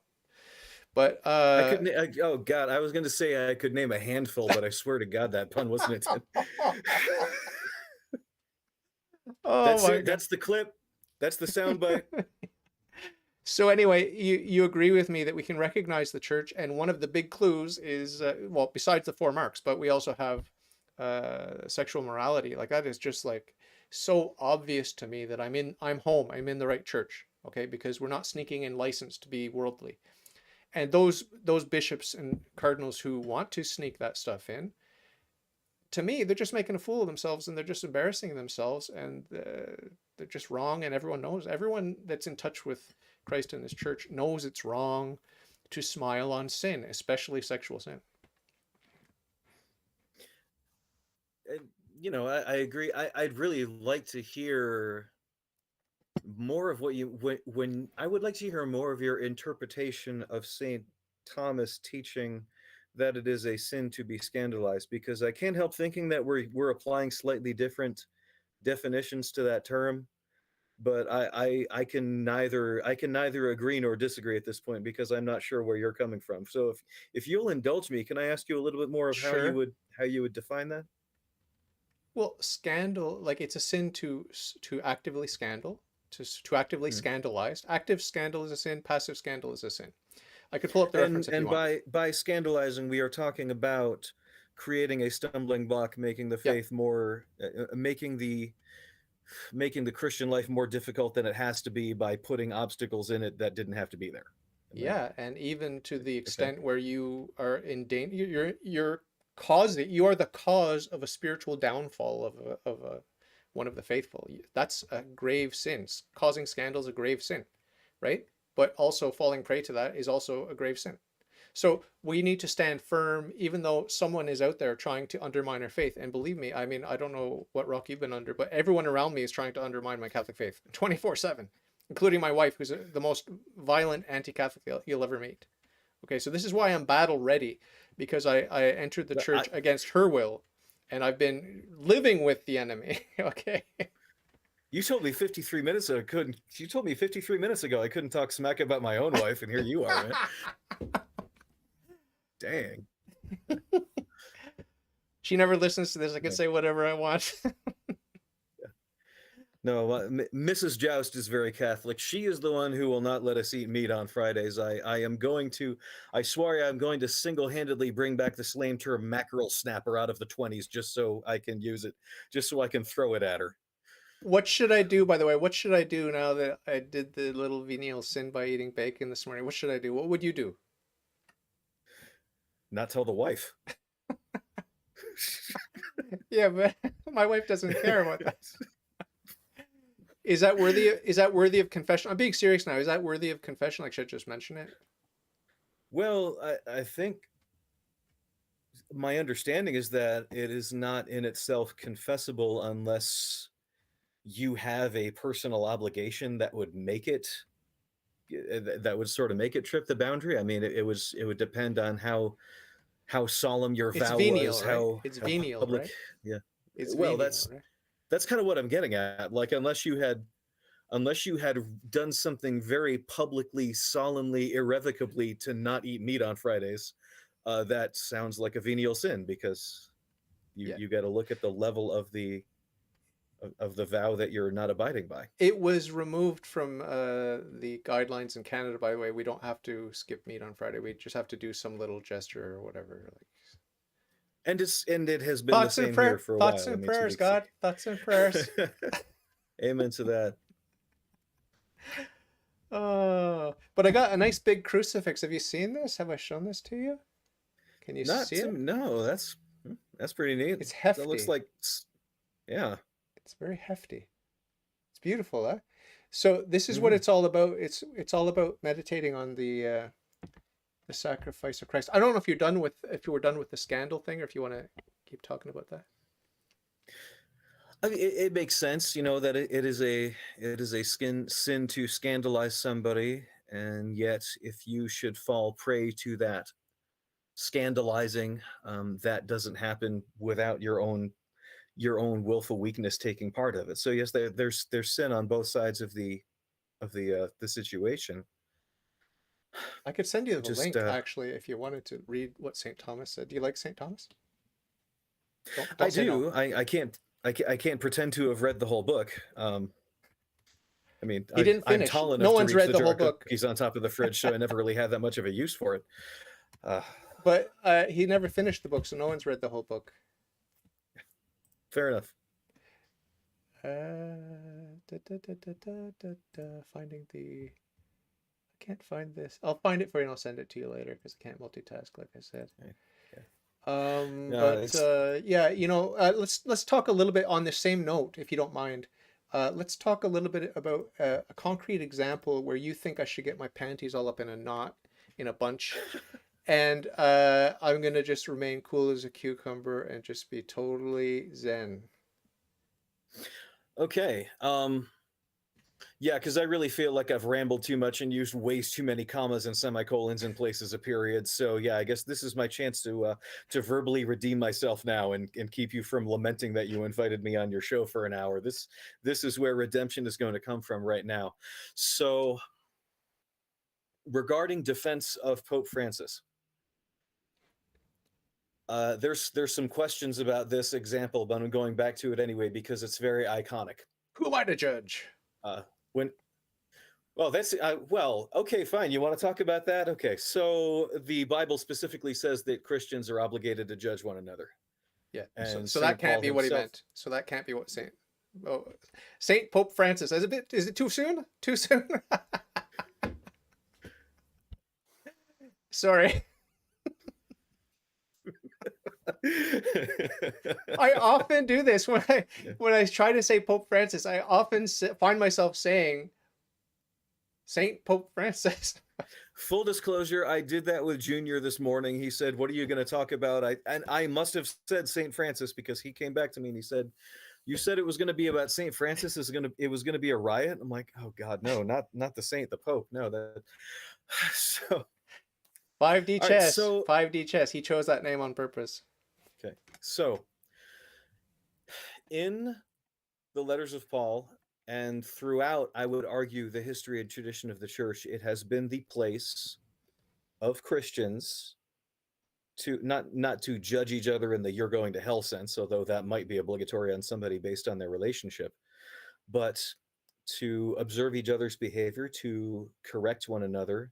But Oh God, I was going to say I could name a handful, but I swear to God that pun wasn't intended. oh That's my it. god. That's the clip. That's the soundbite. So anyway, you agree with me that we can recognize the church, and one of the big clues is well, besides the four marks, but we also have sexual morality. Like that is just like so obvious to me that I'm home, I'm in the right church. Okay, because we're not sneaking in license to be worldly. And those bishops and cardinals who want to sneak that stuff in, to me, they're just making a fool of themselves and they're just embarrassing themselves and they're just wrong. And everyone knows, everyone that's in touch with Christ and his church knows it's wrong to smile on sin, especially sexual sin. And, I agree. I'd really like to hear more of what when I would like to hear more of your interpretation of Saint Thomas teaching that it is a sin to be scandalized, because I can't help thinking that we're applying slightly different definitions to that term. But I can neither agree nor disagree at this point because I'm not sure where you're coming from. So if you'll indulge me, can I ask you a little bit more of Sure. how you would define that? Well, scandal, like it's a sin to actively scandal, to actively Hmm. scandalize. Active scandal is a sin. Passive scandal is a sin. I could pull up the And reference if you want. by scandalizing, we are talking about creating a stumbling block, making the Yeah, faith more, making the Christian life more difficult than it has to be by putting obstacles in it that didn't have to be there. Am I yeah, and even to the okay? extent where you are in danger, you're causing, you are the cause of a spiritual downfall of one of the faithful. That's a grave sin. Causing scandal is a grave sin, right? But also falling prey to that is also a grave sin. So we need to stand firm, even though someone is out there trying to undermine our faith. And believe me, I mean, I don't know what rock you've been under, but everyone around me is trying to undermine my Catholic faith 24/7, including my wife, who's the most violent anti Catholic you'll ever meet. Okay, so this is why I'm battle ready, because I entered the I church against her will, and I've been living with the enemy. Okay. You told me 53 minutes ago I couldn't. You told me 53 minutes ago I couldn't talk smack about my own wife, and here you are, man. Dang. She never listens to this. I can No, say whatever I want. no, Mrs. Joust is very Catholic. She is the one who will not let us eat meat on Fridays. I am going to. I swear I'm going to single-handedly bring back the slang term mackerel snapper out of the 20s just so I can use it, just so I can throw it at her. What should I do, by the way? What should I do now that I did the little venial sin by eating bacon this morning? What should I do? What would you do? Not tell the wife. Yeah, but my wife doesn't care about that. Is that worthy of confession? I'm being serious now. Is that worthy of confession? Like, should I just mention it? Well, I think my understanding is that it is not in itself confessable unless you have a personal obligation that would make it that would sort of make it trip the boundary. I mean, it would depend on how solemn your It's vow venial, was, right? It's how venial, public. right? Yeah. It's Well, venial, right? that's kind of what I'm getting at. Like, unless you had done something very publicly, solemnly, irrevocably to not eat meat on Fridays, that sounds like a venial sin because Yeah. you got to look at the level of the vow that you're not abiding by. It was removed from the guidelines in Canada, by the way. We don't have to skip meat on Friday. We just have to do some little gesture or whatever. Like And it has been the same here for a thoughts while. I and mean, to prayers, the God, thoughts and prayers. amen to that. Oh, but I got a nice big crucifix. Have you seen this? Have I shown this to you? Can you Not see to it? no, that's pretty neat. It's That looks hefty. like yeah. It's very hefty. It's beautiful, huh? So this is what Hmm. it's all about. It's all about meditating on the sacrifice of Christ. I don't know if you're done with if you were done with the scandal thing or if you want to keep talking about that. I mean, it makes sense, that it is a sin to scandalize somebody, and yet if you should fall prey to that scandalizing, that doesn't happen without your own willful weakness taking part of it. So yes, there's sin on both sides of the situation. I could send you the Just link actually if you wanted to read what St. Thomas said. Do you like St. Thomas? Don't I say no. do. I can't pretend to have read the whole book. I mean, He didn't I'm finish. tall No enough to one's reach read the the jar whole of book, cookies on top of the fridge, so I never really had that much of a use for it. Uh, but he never finished the book, so no one's read the whole book. Fair enough. Finding the. I can't find this. I'll find it for you and I'll send it to you later because I can't multitask, like I said. Okay. Okay. No, But it's yeah, let's talk a little bit on the same note, if you don't mind. Let's talk a little bit about a concrete example where you think I should get my panties all up in a knot, in a bunch, and I'm gonna just remain cool as a cucumber and just be totally zen. okay. Yeah, because I really feel like I've rambled too much and used way too many commas and semicolons in places of periods. So yeah, I guess this is my chance to verbally redeem myself now and keep you from lamenting that you invited me on your show for an hour. This is where redemption is going to come from right now. So regarding defense of Pope Francis, there's some questions about this example, but I'm going back to it anyway because it's very iconic. Who am I to judge? Uh, when Well, that's well, okay, fine. You want to talk about that? Okay, so the Bible specifically says that Christians are obligated to judge one another, Yeah, and so that Saint can't Paul be what he himself. meant. So that can't be what Saint. Oh, Saint Pope Francis. Is it too soon? Too soon? Sorry. I often do this Yeah. when I try to say Pope Francis. I often find myself saying Saint Pope Francis. Full disclosure, I did that with Junior this morning. He said, "What are you going to talk about?" I must have said Saint Francis because he came back to me and he said, "You said it was going to be about Saint Francis. It was going to be a riot." I'm like, "Oh God, no, not the Saint, the Pope. No, that." So 5D all right, chess. so 5D chess. He chose that name on purpose. okay, so in the letters of Paul and throughout, I would argue, the history and tradition of the church, it has been the place of Christians to not to judge each other in the "you're going to hell" sense, although that might be obligatory on somebody based on their relationship, but to observe each other's behavior, to correct one another,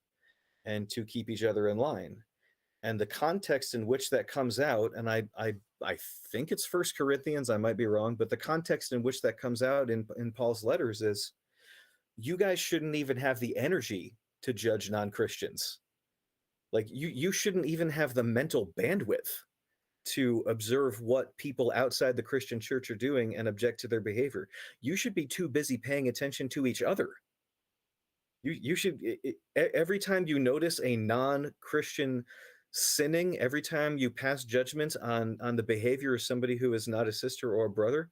and to keep each other in line. And the context in which that comes out, and I think it's First Corinthians, I might be wrong, but the context in which that comes out in Paul's letters is you guys shouldn't even have the energy to judge non-Christians. Like you shouldn't even have the mental bandwidth to observe what people outside the Christian church are doing and object to their behavior. You should be too busy paying attention to each other. You should every time you notice a non-Christian sinning, every time you pass judgment on the behavior of somebody who is not a sister or a brother,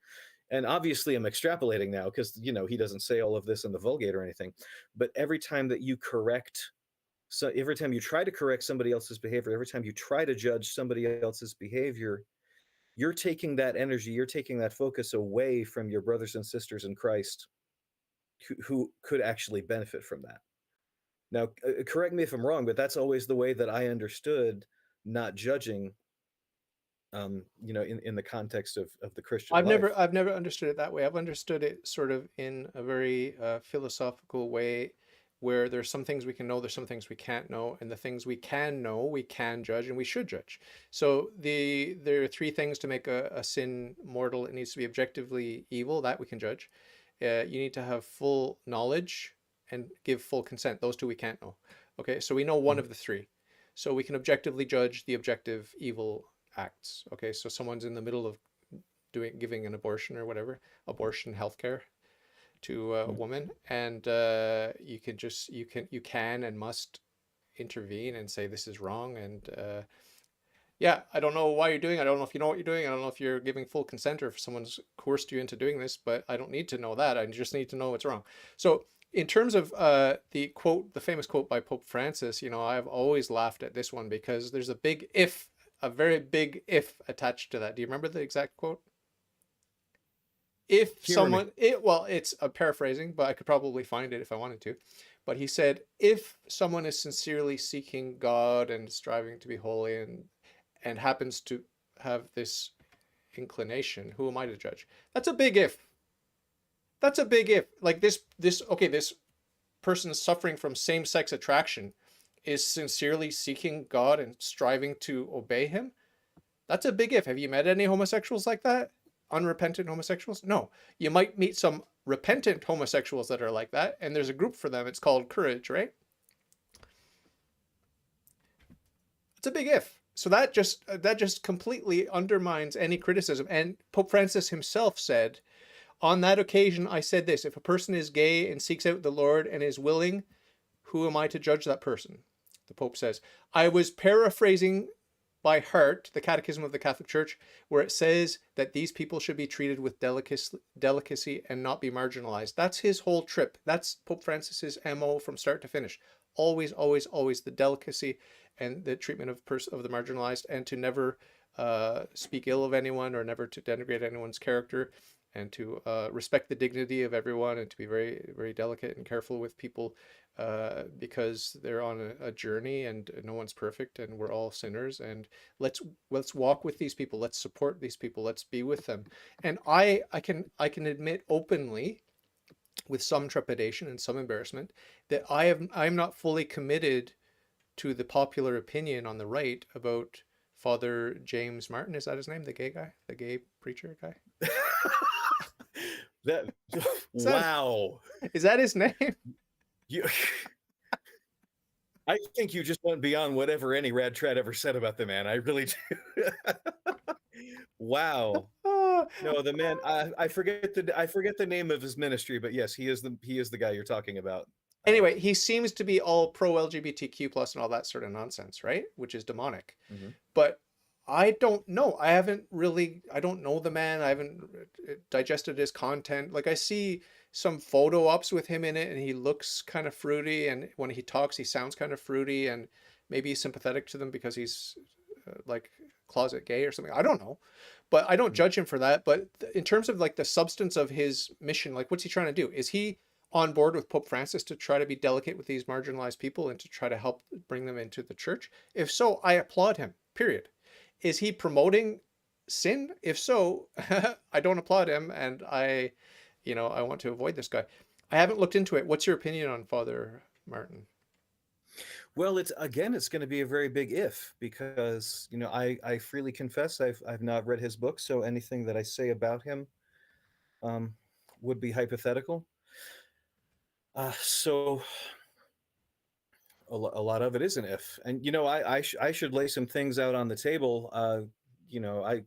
and obviously I'm extrapolating now because he doesn't say all of this in the Vulgate or anything, but every time that you correct, so every time you try to correct somebody else's behavior, every time you try to judge somebody else's behavior, you're taking that energy, you're taking that focus away from your brothers and sisters in Christ who could actually benefit from that. Now, correct me if I'm wrong, but that's always the way that I understood not judging, in the context of the Christian life. I've never understood it that way. I've understood it sort of in a very philosophical way, where there's some things we can know, there's some things we can't know, and the things we can know, we can judge, and we should judge. So there are three things to make a sin mortal. It needs to be objectively evil, that we can judge. You need to have full knowledge and give full consent. Those two we can't know. Okay, so we know one Mhm. of the three. So we can objectively judge the objective evil acts. Okay, so someone's in the middle of giving an abortion or whatever, abortion healthcare to a Mhm. woman, and you can and must intervene and say this is wrong, and yeah, I don't know why you're doing it. I don't know if you know what you're doing. I don't know if you're giving full consent or if someone's coerced you into doing this, but I don't need to know that. I just need to know what's wrong. So in terms of the famous quote by Pope Francis, I've always laughed at this one because there's a very big if attached to that. Do you remember the exact quote? If Humor me. someone it's a paraphrasing, but I could probably find it if I wanted to. But he said, if someone is sincerely seeking God and striving to be holy and happens to have this inclination, who am I to judge? That's a big if. That's a big if. Like this okay, this person suffering from same-sex attraction is sincerely seeking God and striving to obey him. That's a big if. Have you met any homosexuals like that? Unrepentant homosexuals? No. You might meet some repentant homosexuals that are like that, and there's a group for them. It's called Courage, right? It's a big if. So that just completely undermines any criticism. And Pope Francis himself said, "On that occasion, I said this: if a person is gay and seeks out the Lord and is willing, who am I to judge that person?" The Pope says, I was paraphrasing by heart the Catechism of the Catholic Church, where it says that these people should be treated with delicacy and not be marginalized. That's his whole trip. That's Pope Francis's MO from start to finish. Always, always, always the delicacy and the treatment of the marginalized, and to never speak ill of anyone or never to denigrate anyone's character, and to respect the dignity of everyone, and to be very, very delicate and careful with people because they're on a journey, and no one's perfect, and we're all sinners, and let's let's walk with these people, let's support these people, let's be with them. And I can admit openly, with some trepidation and some embarrassment, that I'm not fully committed to the popular opinion on the right about Father James Martin. Is that his name? The gay guy, the gay preacher guy. That Is that wow. is that his name? You I think you just went beyond whatever any rad trad ever said about the man. I really do. Wow. Oh, No, the man. I forget the name of his ministry, but yes, he is the guy you're talking about. Uh, anyway, he seems to be all pro LGBTQ plus and all that sort of nonsense, right? Which is demonic. mhm. But I don't know. I don't know the man. I haven't digested his content. Like I see some photo ops with him in it, and he looks kind of fruity. And when he talks, he sounds kind of fruity, and maybe he's sympathetic to them because he's like closet gay or something. I don't know, but I don't Mm. judge him for that. But in terms of like the substance of his mission, like what's he trying to do? Is he on board with Pope Francis to try to be delicate with these marginalized people and to try to help bring them into the church? If so, I applaud him. Period. Is he promoting sin? If so, I don't applaud him, and I want to avoid this guy. I haven't looked into it. What's your opinion on Father Martin? Well, it's going to be a very big if because I freely confess I've not read his book, so anything that I say about him um, would be hypothetical. So a lot of it is an if, and I should lay some things out on the table. You know, I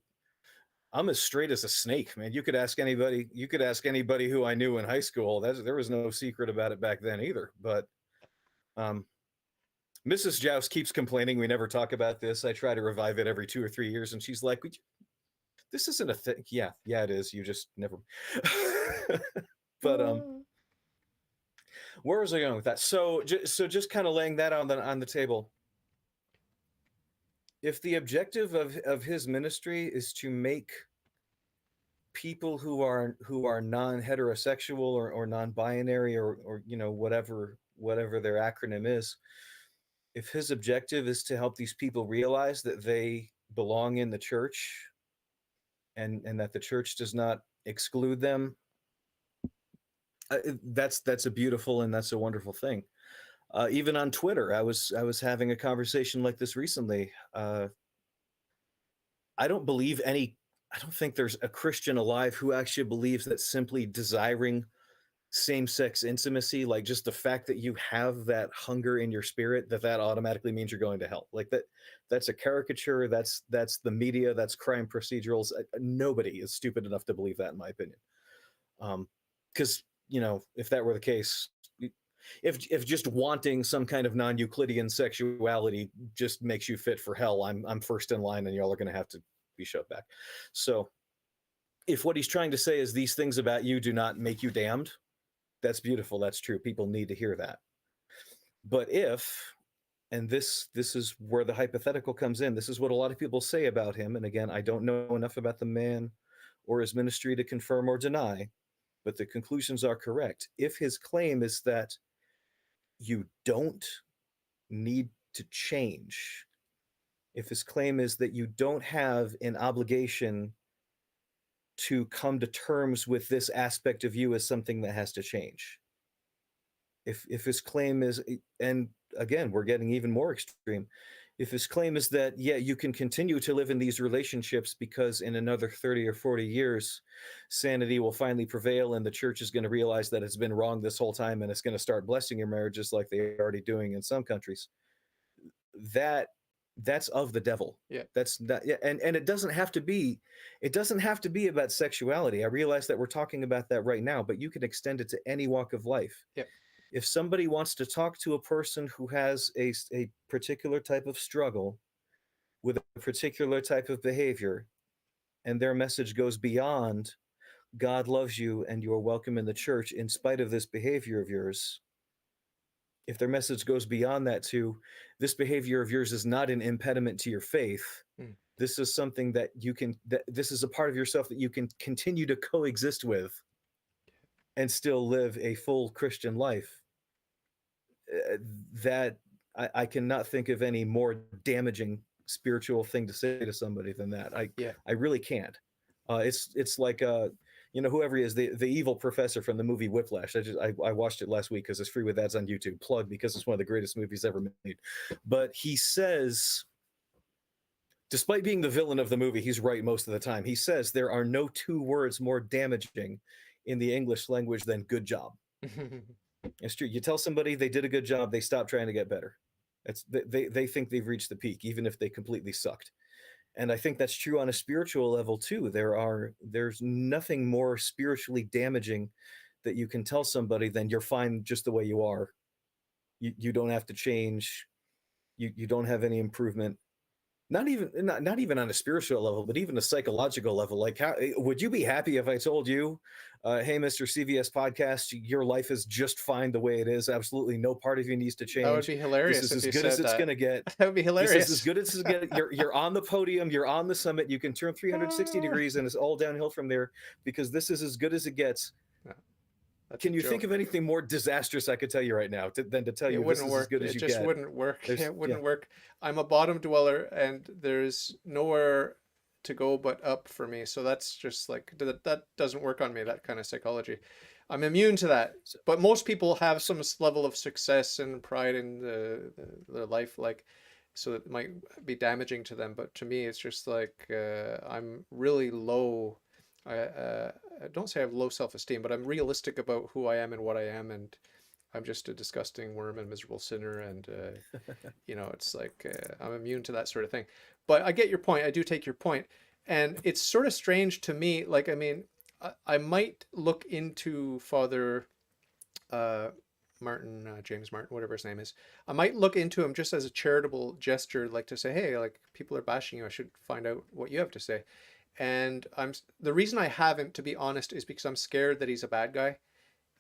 I'm as straight as a snake, man. You could ask anybody. You could ask anybody who I knew in high school. There was no secret about it back then either. But um, Mrs. Joust keeps complaining we never talk about this. I try to revive it every 2 or 3 years, and she's like, "This isn't a thing." Yeah, yeah, it is. You just never. But where was I going with that? So just kind of laying that on the table. If the objective of his ministry is to make people who are non-heterosexual or non-binary or whatever their acronym is, if his objective is to help these people realize that they belong in the church and that the church does not exclude them, that's a beautiful and that's a wonderful thing. Even on Twitter, I was having a conversation like this recently. I don't believe any. I don't think there's a Christian alive who actually believes that simply desiring same-sex intimacy, like just the fact that you have that hunger in your spirit, that automatically means you're going to hell. Like that's a caricature. That's the media. That's crime procedurals. Nobody is stupid enough to believe that, in my opinion. Because if that were the case, if just wanting some kind of non-Euclidean sexuality just makes you fit for hell, I'm first in line, and y'all are going to have to be shoved back. So if what he's trying to say is these things about you do not make you damned, that's beautiful. That's true. People need to hear that. But if, and this is where the hypothetical comes in, this is what a lot of people say about him. And again, I don't know enough about the man or his ministry to confirm or deny, but the conclusions are correct. If his claim is that you don't need to change, if his claim is that you don't have an obligation to come to terms with this aspect of you as something that has to change. If his claim is, and again, we're getting even more extreme. If his claim is that, yeah, you can continue to live in these relationships because in another 30 or 40 years, sanity will finally prevail and the church is going to realize that it's been wrong this whole time and it's going to start blessing your marriages like they're already doing in some countries, that that's of the devil. Yeah. That's not, yeah, and it doesn't have to be about sexuality. I realize that we're talking about that right now, but you can extend it to any walk of life. Yeah. If somebody wants to talk to a person who has a particular type of struggle with a particular type of behavior, and their message goes beyond God loves you and you are welcome in the church in spite of this behavior of yours, if their message goes beyond that to this behavior of yours is not an impediment to your faith, Mm. this is something that you can, that this is a part of yourself that you can continue to coexist with and still live a full Christian life, uh, that I cannot think of any more damaging spiritual thing to say to somebody than that. Yeah. I really can't. It's like whoever he is, the evil professor from the movie Whiplash. I watched it last week because it's free with ads on YouTube. Plug because it's one of the greatest movies ever made. But he says, despite being the villain of the movie, he's right most of the time. He says there are no two words more damaging in the English language than good job. It's true. You tell somebody they did a good job, they stop trying to get better. They think they've reached the peak, even if they completely sucked. And I think that's true on a spiritual level too. There's nothing more spiritually damaging that you can tell somebody than you're fine just the way you are. You don't have to change. You don't have any improvement. Not even on a spiritual level, but even a psychological level. Like, how would you be happy if I told you, hey, Mr. CVS podcast, your life is just fine the way it is. Absolutely no part of you needs to That would change. be This hilarious is if as you good as said it's that. gonna get. That would be This is as hilarious. good as it's gonna. You're on the podium. You're on the summit. You can turn 360 Ah. degrees, and it's all downhill from there because this is as good as it gets. No, that's a Can you think joke. of anything more disastrous I could tell you right now than to tell It you this wouldn't is as work. good as It you just get? wouldn't work. There's It yeah. wouldn't work. I'm a bottom dweller, and there's nowhere to go but up for me. So that's just like that doesn't work on me, that kind of psychology. I'm immune to that. So, But most people have so some level of success and pride in their life, like, so it might be damaging to them. But to me, it's just like I'm really low. I don't say I have low self-esteem, but I'm realistic about who I am and what I am, and I'm just a disgusting worm and miserable sinner, and it's like I'm immune to that sort of thing. But I get your point. I do take your point, and it's sort of strange to me. Like, I mean, I might look into Father uh, Martin, James Martin, whatever his name is. I might look into him just as a charitable gesture, like to say, hey, like people are bashing you. I should find out what you have to say. And the reason I haven't, to be honest, is because I'm scared that he's a bad guy.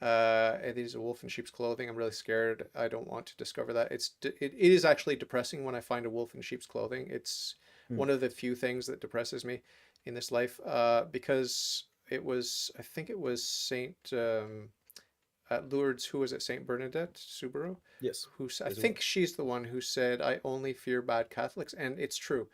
And he's a wolf in sheep's clothing. I'm really scared. I don't want to discover that. It is actually depressing when I find a wolf in sheep's clothing. It's hmm, one of the few things that depresses me in this life. Because I think it was Saint at Lourdes. Who was it? Saint Bernadette Soubirous, yes, I yes it think was. she's the one who said, "I only fear bad Catholics," and it's true.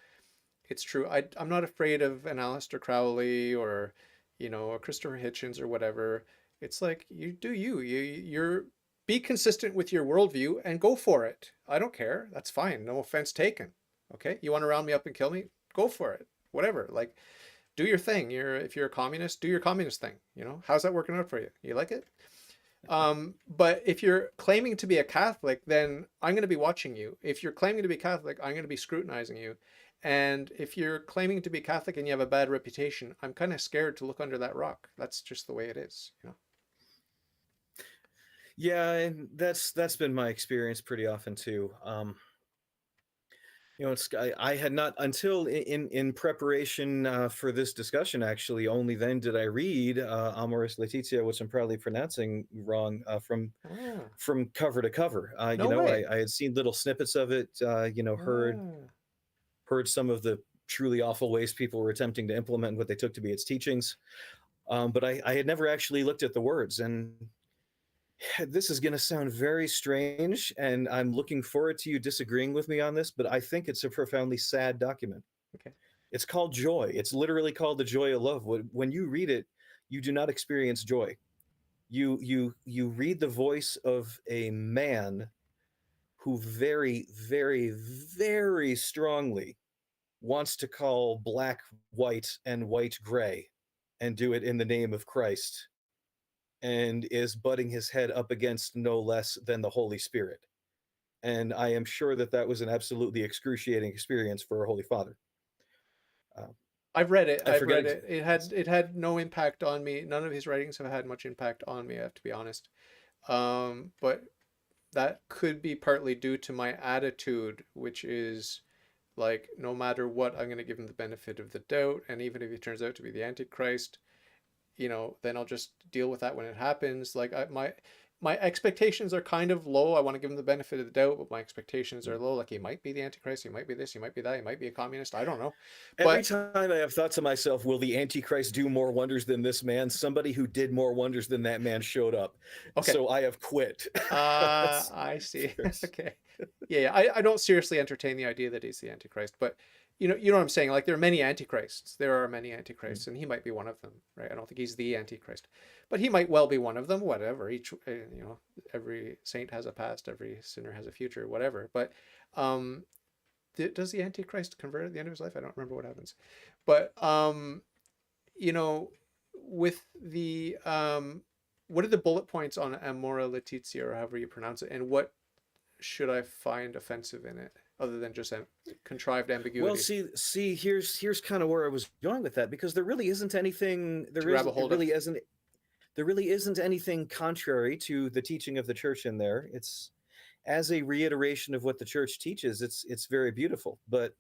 It's true. I'm not afraid of an Aleister Crowley or, a Christopher Hitchens or whatever. It's like you do you. You're be consistent with your worldview and go for it. I don't care. That's fine. No offense taken. Okay? You want to round me up and kill me? Go for it. Whatever. Like, do your thing. If you're a communist, do your communist thing. How's that working out for you? You like it? But if you're claiming to be a Catholic, then I'm going to be watching you. If you're claiming to be Catholic, I'm going to be scrutinizing you. And if you're claiming to be Catholic and you have a bad reputation, I'm kind of scared to look under that rock. That's just the way it is. Yeah, and that's been my experience pretty often too. I had not until in preparation for this discussion. Actually, only then did I read Amoris Laetitia, which I'm probably pronouncing wrong, Ah, from cover to cover. no way. I had seen little snippets of it. Ah, Heard some of the truly awful ways people were attempting to implement what they took to be its teachings. But I had never actually looked at the words, and this is going to sound very strange, and I'm looking forward to you disagreeing with me on this, but I think it's a profoundly sad document. okay. It's called joy. It's literally called the joy of love. When you read it, you do not experience joy. You read the voice of a man who very, very, very strongly wants to call black white and white gray and do it in the name of Christ, and is butting his head up against no less than the Holy Spirit. And I am sure that that was an absolutely excruciating experience for our Holy Father. Uh, I've read it. I I've forget. read it. It had no impact on me. None of his writings have had much impact on me, I have to be honest. But that could be partly due to my attitude, which is like no matter what, I'm going to give him the benefit of the doubt, and even if he turns out to be the Antichrist, then I'll just deal with that when it happens. Like my expectations are kind of low. I want to give him the benefit of the doubt, but my expectations are low. Like he might be the Antichrist, he might be this, he might be that, he might be a communist. I don't know, Every but time I have thought to myself, will the Antichrist do more wonders than this man? Somebody who did more wonders than that man showed up. okay. So I have quit. That's, I see. there's, Okay. Yeah, yeah. I don't seriously entertain the idea that he's the Antichrist, but you know what I'm saying? Like there are many Antichrists. There are many Antichrists, and he might be one of them, right? I don't think he's the Antichrist, but he might well be one of them. Whatever. Every saint has a past, every sinner has a future, whatever. But um, does the Antichrist convert at the end of his life? I don't remember what happens, but you know, with the what are the bullet points on Amora Letizia, or however you pronounce it, and what should I find offensive in it, other than just contrived well, ambiguity here's kind of where I was going with that, because there really isn't anything. to grab a It hold of? really isn't. There really isn't anything contrary to the teaching of the church in there. It's as a reiteration of what the church teaches. It's very beautiful, but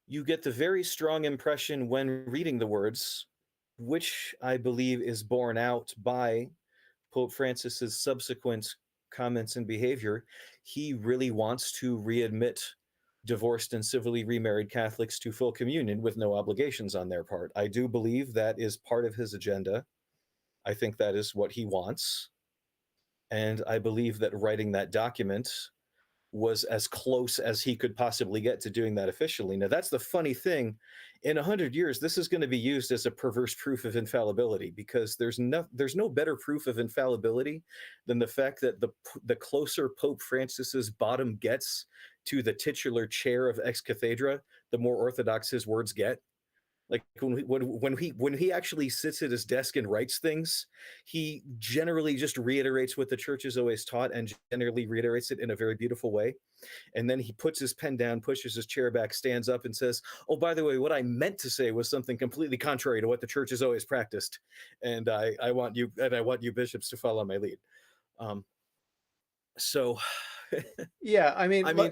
you get the very strong impression when reading the words, which I believe is borne out by Pope Francis's subsequent comments and behavior. He really wants to readmit divorced and civilly remarried Catholics to full communion with no obligations on their part. I do believe that is part of his agenda. I think that is what he wants. And I believe that writing that document was as close as he could possibly get to doing that officially. Now, that's the funny thing. In 100 years, this is going to be used as a perverse proof of infallibility, because there's no better proof of infallibility than the fact that the closer Pope Francis's bottom gets to the titular chair of ex cathedra, the more orthodox his words get. Like when he actually sits at his desk and writes things, he generally just reiterates what the church has always taught, and generally reiterates it in a very beautiful way. And then he puts his pen down, pushes his chair back, stands up, and says, "Oh, by the way, what I meant to say was something completely contrary to what the church has always practiced, and I want you bishops to follow my lead." Um, so, Yeah, I mean, I mean,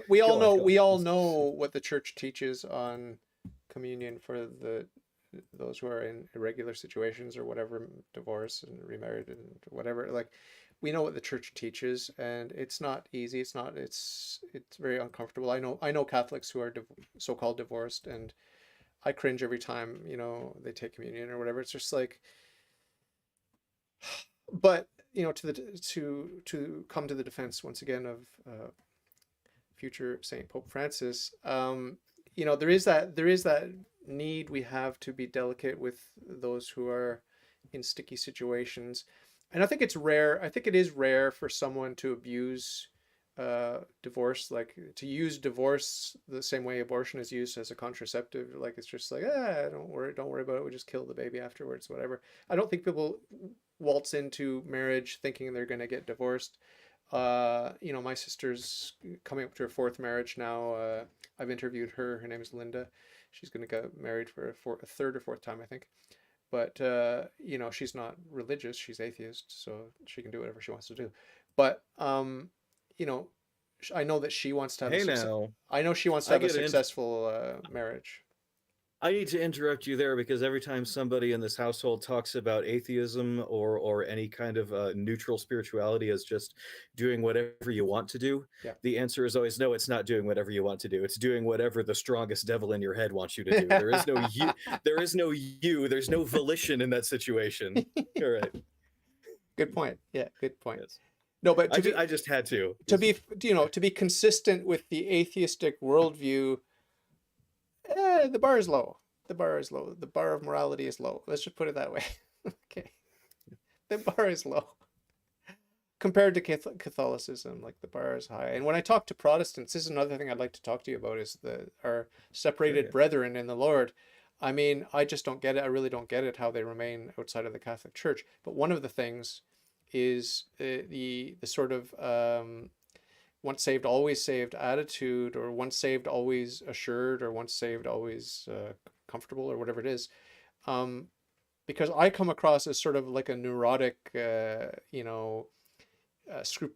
we all go on, know go on. we all know what the church teaches on communion for those who are in irregular situations or whatever, divorce and remarried and whatever. Like we know what the church teaches, and it's not easy. It's very uncomfortable. I know Catholics who are so-called divorced, and I cringe every time they take communion or whatever. It's just like, but to come to the defense once again of future Saint Pope Francis, there is that need we have to be delicate with those who are in sticky situations, and I think it's rare. I think it is rare for someone to abuse divorce, like to use divorce the same way abortion is used as a contraceptive. Like it's just like, don't worry about it. We just kill the baby afterwards, whatever. I don't think people waltz into marriage thinking they're going to get divorced. My sister's coming up to her fourth marriage now. I've interviewed her. Her name is Linda. She's going to get married for a third or fourth time, I think. But she's not religious. She's atheist, so she can do whatever she wants to do. But you know, I know that she wants to have a Hey success. now, I know she wants to I have a get in. successful marriage. I need to interrupt you there, because every time somebody in this household talks about atheism or any kind of neutral spirituality as just doing whatever you want to do, Yeah. the answer is always no. It's not doing whatever you want to do. It's doing whatever the strongest devil in your head wants you to do. There is no you. There is no you. There's no volition in that situation. All right. Good point. Yeah, good point. Yes. No, but I just had to. to be to be consistent with the atheistic worldview, the bar is low. The bar is low. The bar of morality is low. Let's just put it that way. Okay, the bar is low compared to Catholicism. Like the bar is high. And when I talk to Protestants, this is another thing I'd like to talk to you about is the our Sure, separated yeah. brethren in the Lord. I mean, I just don't get it. I really don't get it how they remain outside of the Catholic Church. But one of the things is the sort of once saved always saved attitude, or once saved always assured, or once saved always comfortable, or whatever it is. Um, because I come across as sort of like a neurotic,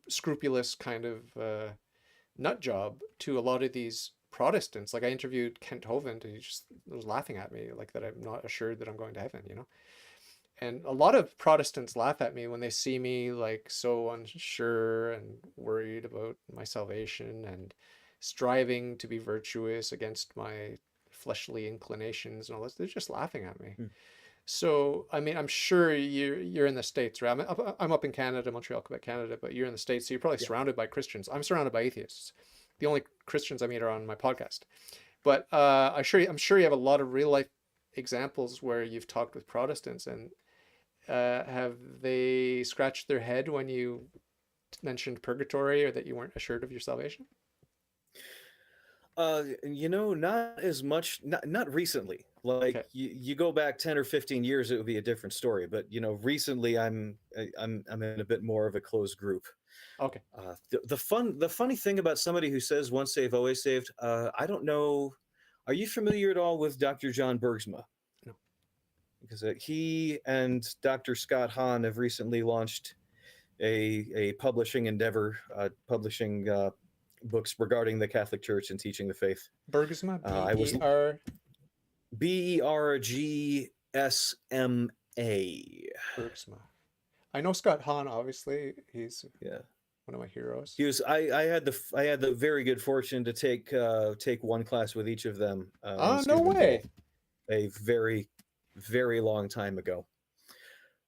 scrupulous kind of nut job to a lot of these Protestants. Like I interviewed Kent Hovind, and he just was laughing at me, like that I'm not assured that I'm going to heaven, you know? And a lot of Protestants laugh at me when they see me like so unsure and worried about my salvation and striving to be virtuous against my fleshly inclinations and all this. They're just laughing at me. Hmm. So, I mean, I'm sure you're in the States, right? I'm up in Canada, Montreal, Quebec, Canada, but you're in the States, so you're probably Yeah. surrounded by Christians. I'm surrounded by atheists. The only Christians I meet are on my podcast. But I'm sure you have a lot of real life examples where you've talked with Protestants, and have they scratched their head when you mentioned purgatory or that you weren't assured of your salvation? Not as much, not recently. Like Okay. you go back 10 or 15 years, it would be a different story. But recently I'm in a bit more of a closed group. Okay. The funny thing about somebody who says once saved, always saved, I don't know. Are you familiar at all with Dr. John Bergsma? No. Because he and Dr. Scott Hahn have recently launched a publishing endeavor, publishing books regarding the Catholic Church and teaching the faith. Bergsma, I was B-E-R, Bergsma. Bergsma. I know Scott Hahn, obviously. He's Yeah, one of my heroes. he was. I had the very good fortune to take one class with each of them in Ah, no student way. golf a very long time ago.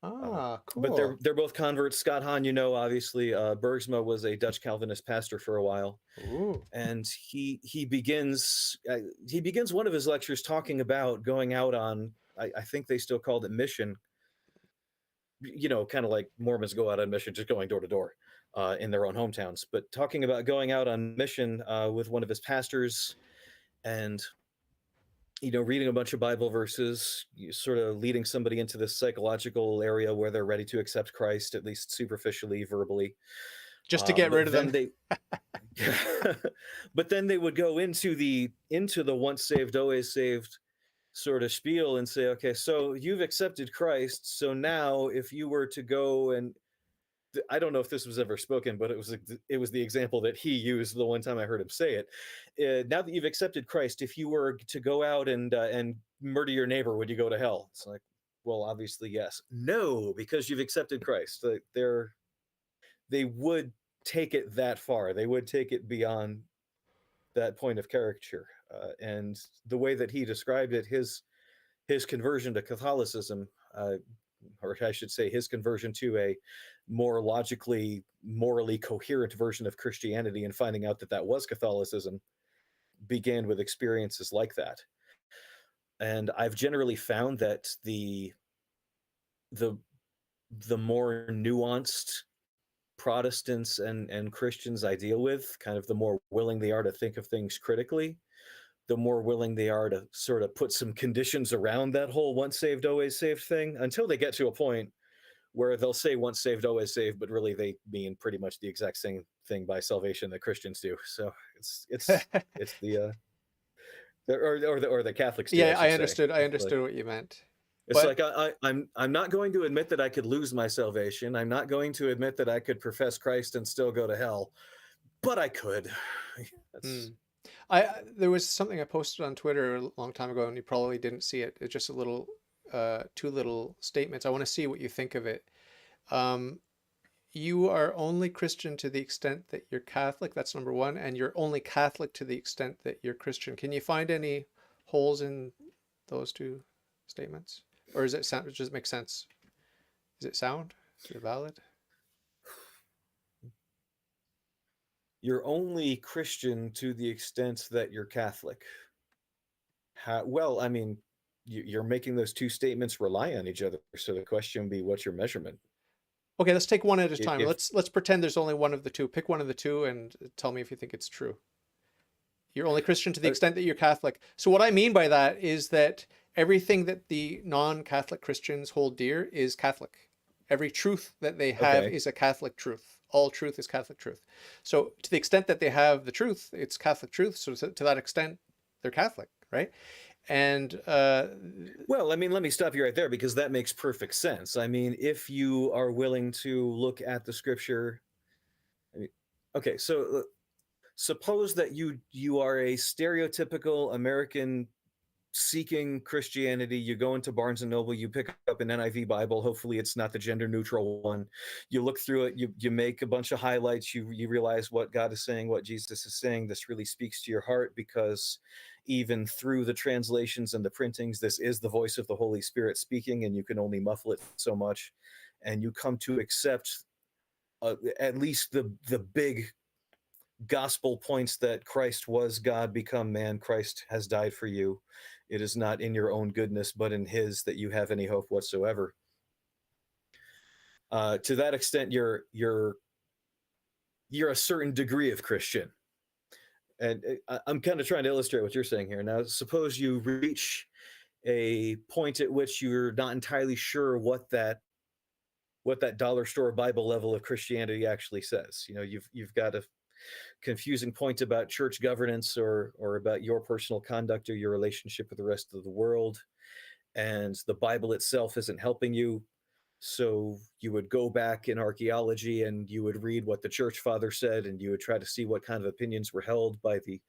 Uh, Ah, but cool. they're both converts. Scott Hahn, obviously, Bergsma was a Dutch Calvinist pastor for a while, Ooh. and he begins one of his lectures talking about going out on, I think they still called it mission, kind of like Mormons go out on mission, just going door to door in their own hometowns, but talking about going out on mission with one of his pastors, and reading a bunch of Bible verses, sort of leading somebody into this psychological area where they're ready to accept Christ, at least superficially, verbally. Just to get rid But of them. then they, but then they would go into the once saved, always saved sort of spiel and say, okay, so you've accepted Christ, so now if you were to go and I don't know if this was ever spoken, but it was the example that he used the one time I heard him say it. Now that you've accepted Christ, if you were to go out and murder your neighbor, would you go to hell? It's like, well, obviously yes. No, because you've accepted Christ. They would take it that far. They would take it beyond that point of caricature. And the way that he described it, his conversion to Catholicism, or I should say, his conversion to a more logically, morally coherent version of Christianity, and finding out that that was Catholicism, began with experiences like that. And I've generally found that the the more nuanced Protestants and Christians I deal with, kind of the more willing they are to think of things critically, the more willing they are to sort of put some conditions around that whole once saved, always saved thing, until they get to a point where they'll say once saved, always saved, but really they mean pretty much the exact same thing by salvation that Christians do. So it's or the Catholics do, I Yeah, should say. I understood what you meant. It's But like I'm not going to admit that I could lose my salvation. I'm not going to admit that I could profess Christ and still go to hell, but I could. hmm. That's There was something I posted on Twitter a long time ago, and you probably didn't see it. It's just a little, two little statements. I want to see what you think of it. Um, you are only Christian to the extent that you're Catholic. That's number one, and you're only Catholic to the extent that you're Christian. Can you find any holes in those two statements, or is it sound? Does it make sense? Is it sound? Is it valid? You're only Christian to the extent that you're Catholic. Well, I mean, you're making those two statements rely on each other. So the question would be, what's your measurement? Okay, let's take one at a time. If Let's pretend there's only one of the two. Pick one of the two and tell me if you think it's true. You're only Christian to the uh, extent that you're Catholic. So what I mean by that is that everything that the non-Catholic Christians hold dear is Catholic. Every truth that they have okay, is a Catholic truth. All truth is Catholic truth. So to the extent that they have the truth, it's Catholic truth. So to that extent, they're Catholic, right? And well, I mean, let me stop you right there because that makes perfect sense. I mean, if you are willing to look at the scripture, I mean, okay, so suppose that you are a stereotypical American seeking Christianity. You go into Barnes and Noble, you pick up an NIV Bible. Hopefully, it's not the gender neutral one. You look through it, you make a bunch of highlights. You realize what God is saying, what Jesus is saying. This really speaks to your heart because even through the translations and the printings, this is the voice of the Holy Spirit speaking, and you can only muffle it so much. And you come to accept at least the big gospel points that Christ was God become man, Christ has died for you. It is not in your own goodness, but in his that you have any hope whatsoever. To that extent, you're a certain degree of Christian. And I'm kind of trying to illustrate what you're saying here. Now, suppose you reach a point at which you're not entirely sure what that dollar store Bible level of Christianity actually says. You know, you've got a confusing point about church governance or about your personal conduct or your relationship with the rest of the world, and the Bible itself isn't helping you. So you would go back in archaeology and you would read what the church father said, and you would try to see what kind of opinions were held by the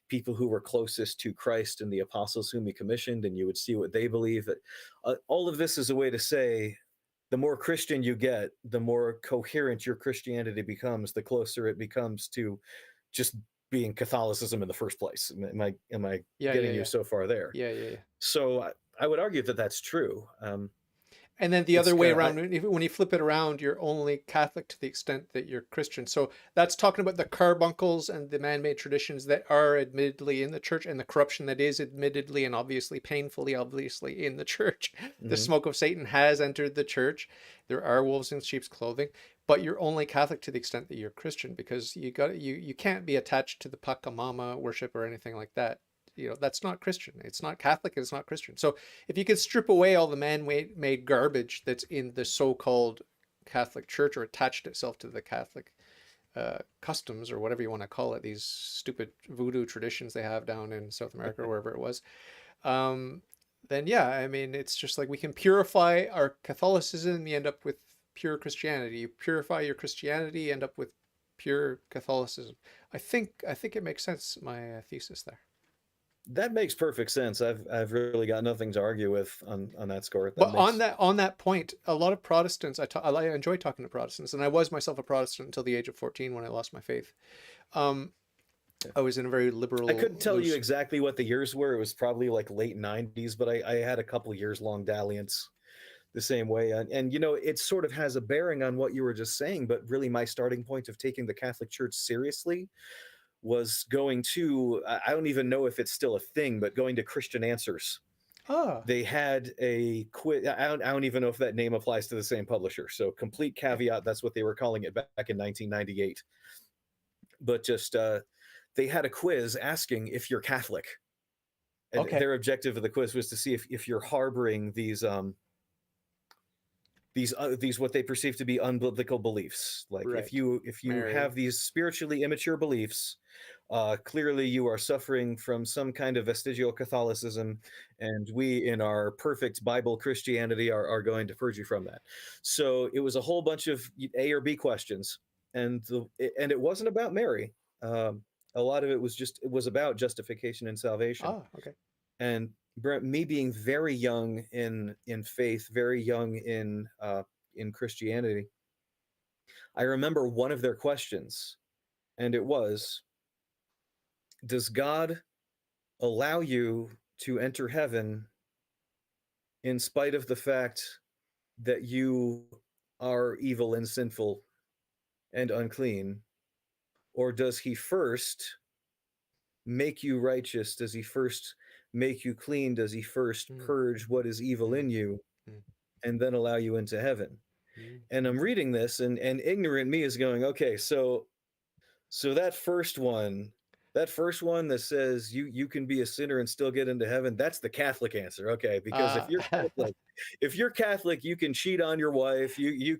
people who were closest to Christ and the apostles whom he commissioned, and you would see what they believe. All of this is a way to say the more Christian you get, the more coherent your Christianity becomes, the closer it becomes to just being Catholicism in the first place. Am I yeah, yeah, getting you yeah, so far there? yeah, yeah, yeah. So I would argue that that's true. And then the It's other way kind of around, when you flip it around, you're only Catholic to the extent that you're Christian. So that's talking about the carbuncles and the man-made traditions that are admittedly in the church and the corruption that is admittedly and obviously painfully obviously in the church. The mhm. smoke of Satan has entered the church. There are wolves in sheep's clothing, but you're only Catholic to the extent that you're Christian because you can't be attached to the Pachamama worship or anything like that. That's not Christian. It's not Catholic. It's not Christian. So if you could strip away all the man-made garbage that's in the so-called Catholic Church or attached itself to the Catholic customs or whatever you want to call it, these stupid voodoo traditions they have down in South America or wherever it was, um, then yeah, I mean, it's just like we can purify our Catholicism, you end up with pure Christianity. You purify your Christianity, you end up with pure Catholicism. I think it makes sense, my thesis there. That makes perfect sense. I've really got nothing to argue with on that score. That But on makes that point, a lot of Protestants, I enjoy talking to Protestants, and I was myself a Protestant until the age of 14 when I lost my faith. Um, I was in a very I liberal, couldn't tell you loose. exactly what the years were. It was probably like late '90s, but I had a couple years long dalliance the same way. And you know, it sort of has a bearing on what you were just saying. But really, my starting point of taking the Catholic Church seriously was going to, I don't even know if it's still a thing, but going to Christian Answers. Ah, They had a quiz. I don't even know if that name applies to the same publisher. So, complete caveat, that's what they were calling it back in 1998. But just, they had a quiz asking if you're Catholic. And okay, their objective of the quiz was to see if you're harboring these what they perceive to be unbiblical beliefs. Like right, if you Mary, have these spiritually immature beliefs, clearly you are suffering from some kind of vestigial Catholicism, and we in our perfect Bible Christianity are going to purge you from that. So it was a whole bunch of A or B questions, and it wasn't about Mary. A lot of it was about justification and salvation. okay, And me being very young in faith, very young in Christianity, I remember one of their questions, and it was, "Does God allow you to enter heaven in spite of the fact that you are evil and sinful and unclean, Or does he first make you righteous? Does he first make you clean? Does he first Mm, purge what is evil mm, in you mm, and then allow you into heaven? mm. And I'm reading this, and ignorant me is going, okay, so that first one that says you can be a sinner and still get into heaven, that's the Catholic answer. Okay, because Uh, if you're Catholic, you can cheat on your wife, you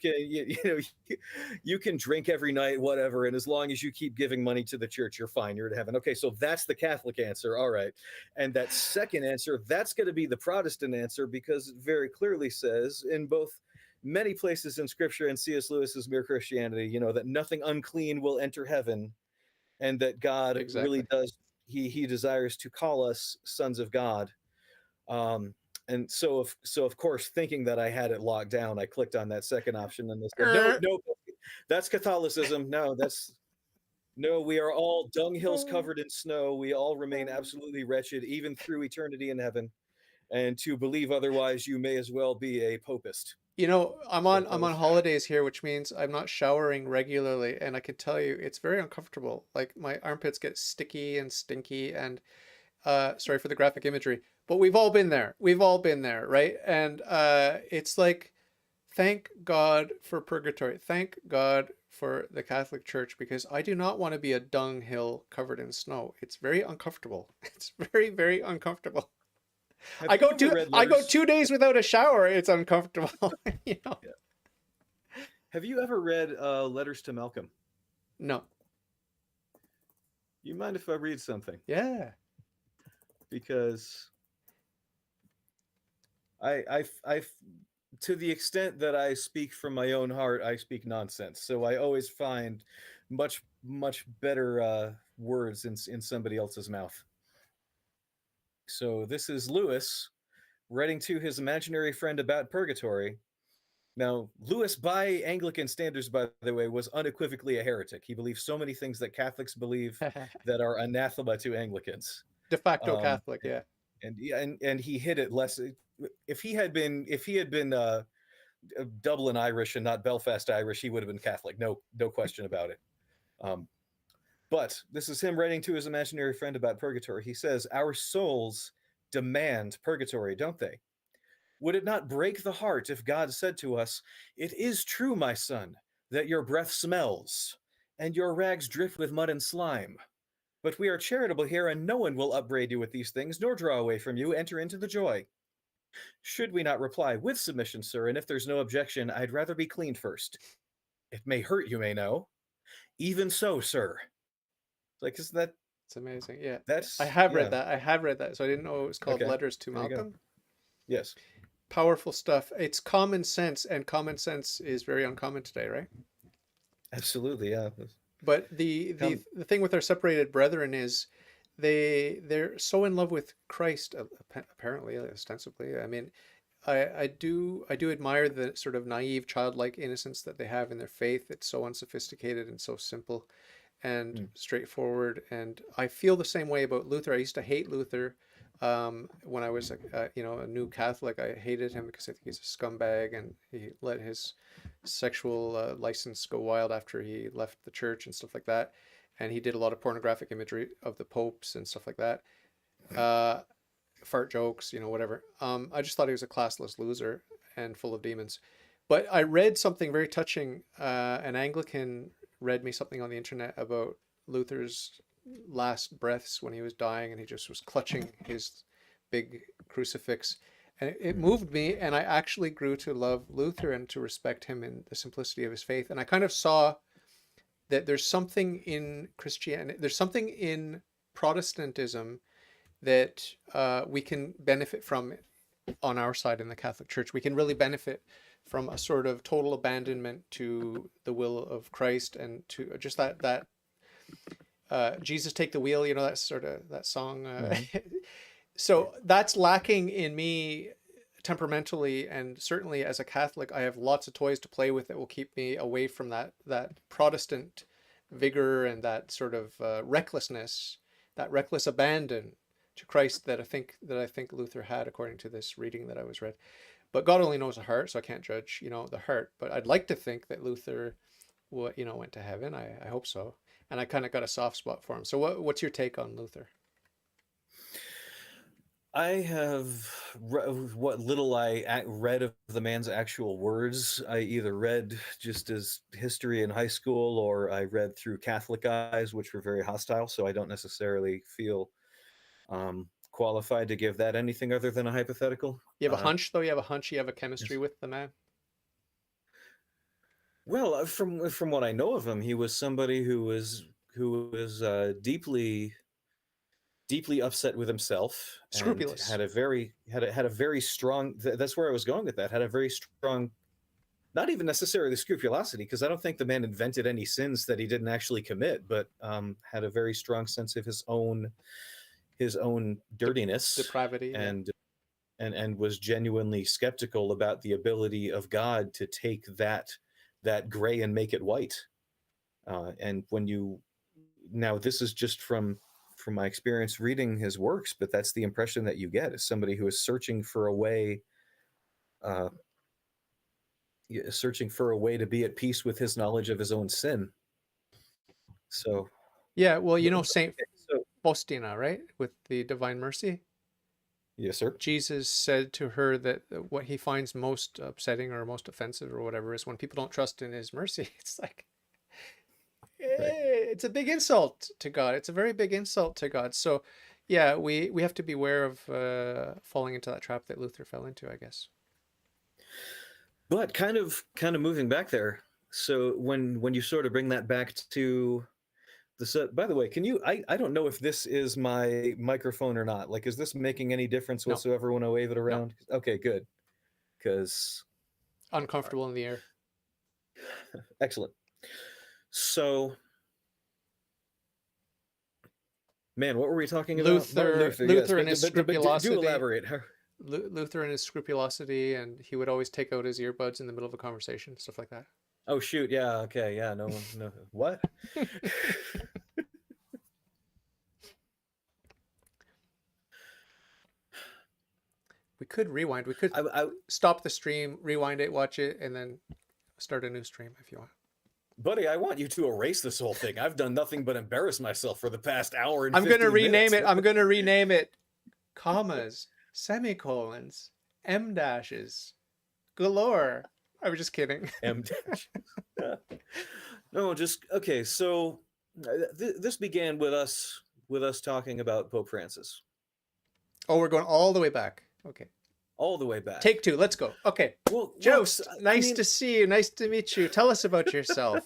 can drink every night, whatever, and as long as you keep giving money to the church, you're fine, you're in heaven. Okay, so that's the Catholic answer. All right. And that second answer, that's going to be the Protestant answer because it very clearly says in both many places in scripture and C.S. Lewis's Mere Christianity, that nothing unclean will enter heaven and that God really exactly. does he desires to call us sons of God. Um, and so of course, thinking that I had it locked down, I clicked on that second option and they said, no, no, that's Catholicism. No, no, we are all dunghills covered in snow. We all remain absolutely wretched, even through eternity in heaven. And to believe otherwise, you may as well be a popist. I'm So on that was holidays here, which means I'm not showering regularly, and I can tell you it's very uncomfortable. Like my armpits get sticky and stinky, and sorry for the graphic imagery, but we've all been there. We've all been there, right? And it's like, thank God for purgatory. Thank God for the Catholic Church because I do not want to be a dunghill covered in snow. It's very uncomfortable. It's very, very uncomfortable. have you ever read I go letters? 2 days without a shower. It's uncomfortable. You know. Yeah. Have you ever read Letters to Malcolm? No. You mind if I read something? Yeah. Because I, to the extent that I speak from my own heart, I speak nonsense. So I always find much better words in somebody else's mouth. So this is Lewis writing to his imaginary friend about purgatory. Now, Lewis, by Anglican standards, by the way, was unequivocally a heretic. He believed so many things that Catholics believe that are anathema to Anglicans. De facto Um, Catholic. Yeah. yeah, and he hit it less. If he had been Dublin Irish and not Belfast Irish, he would have been Catholic. No question about it. Um, but this is him writing to his imaginary friend about purgatory. He says, "Our souls demand purgatory, don't they? Would it not break the heart if God said to us, 'It is true, my son, that your breath smells, and your rags drip with mud and slime? But we are charitable here, and no one will upbraid you with these things, nor draw away from you. Enter into the joy.' Should we not reply, 'With submission, sir, and if there's no objection, I'd rather be cleaned first. It may hurt, you may know. Even so, sir.'" Like, isn't It's amazing. Yeah. I that's, have read yeah. that. I have read that. So I didn't know it was called Okay. Letters to There you go. Malcolm. Yes, Powerful stuff. It's common sense, and common sense is very uncommon today, right? absolutely. Yeah. But the Come. the thing with our separated brethren is they're so in love with Christ, apparently, ostensibly. I mean, I do admire the sort of naive, childlike innocence that they have in their faith. It's so unsophisticated and so simple and Mm, straightforward. And I feel the same way about Luther. I used to hate Luther when I was a new Catholic. I hated him because I think he's a scumbag and he let his sexual license go wild after he left the church and stuff like that. And he did a lot of pornographic imagery of the popes and stuff like that. Uh, Fart jokes, whatever. I just thought he was a classless loser and full of demons. But I read something very touching. An Anglican read me something on the internet about Luther's last breaths when he was dying, and he just was clutching his big crucifix. And it mm, moved me, and I actually grew to love Luther and to respect him in the simplicity of his faith. And I kind of saw that there's something in Christianity, there's something in Protestantism that we can benefit from on our side in the Catholic Church. We can really benefit from a sort of total abandonment to the will of Christ and to just that Jesus take the wheel. That sort of that song. mm-hmm. So that's lacking in me temperamentally, and certainly as a Catholic, I have lots of toys to play with that will keep me away from that Protestant vigor and that sort of recklessness, that reckless abandon to Christ that I think Luther had, according to this reading that I was read. But God only knows the heart, so I can't judge, the heart. But I'd like to think that Luther, went to heaven. I hope so. and I kind of got a soft spot for him. So what's your take on Luther? I have what little read of the man's actual words. I either read just as history in high school, or I read through Catholic eyes, which were very hostile. So I don't necessarily feel qualified to give that anything other than a hypothetical. You have a hunch, though. You have a hunch. You have a chemistry Yes. with the man. Well, from what I know of him, he was somebody who was deeply upset with himself, and Scrupulous. had a very strong. That's where I was going with that. Had a very strong, not even necessarily scrupulosity, because I don't think the man invented any sins that he didn't actually commit, but had a very strong sense of his own De- dirtiness, depravity. Yeah. and was genuinely skeptical about the ability of God to take that gray and make it white. And when you now, this is just from my experience reading his works, but that's the impression that you get, as somebody who is uh, searching for a way to be at peace with his knowledge of his own sin. So, Yeah. Well, you but, know Saint okay, so Faustina, right? With the Divine Mercy. yes, sir. Jesus said to her that what he finds most upsetting or most offensive or whatever is when people don't trust in his mercy. It's like, Right. it's a big insult to God. It's a very big insult to God. So, yeah, we have to beware of falling into that trap that Luther fell into, I guess. But kind of moving back there. So when you sort of bring that back to the set, by the way, can you? I don't know if this is my microphone or not. Like, is this making any difference No, whatsoever when I wave it no, around? Okay, good. Because uncomfortable in the air. excellent. So, man, what were we talking about? Martin Luther, Luther, yes, Luther and but his do scrupulosity. elaborate. Luther and his scrupulosity, and he would always take out his earbuds in the middle of a conversation, stuff like that. Oh shoot, yeah, okay, yeah, no, what? We could rewind. We could I, stop the stream, rewind it, watch it, and then start a new stream if you want. buddy, I want you to erase this whole thing. I've done nothing but embarrass myself for the past hour and I'm going to 15 rename minutes. it. I'm going to rename it commas, semicolons, M dashes, galore. I was just kidding. M No, just okay. So this began with us talking about Pope Francis Oh, we're going all the way back. Okay. all the way back. Take two. Let's go. Okay. Well, Joust, nice to see you. Nice to meet you. Tell us about yourself.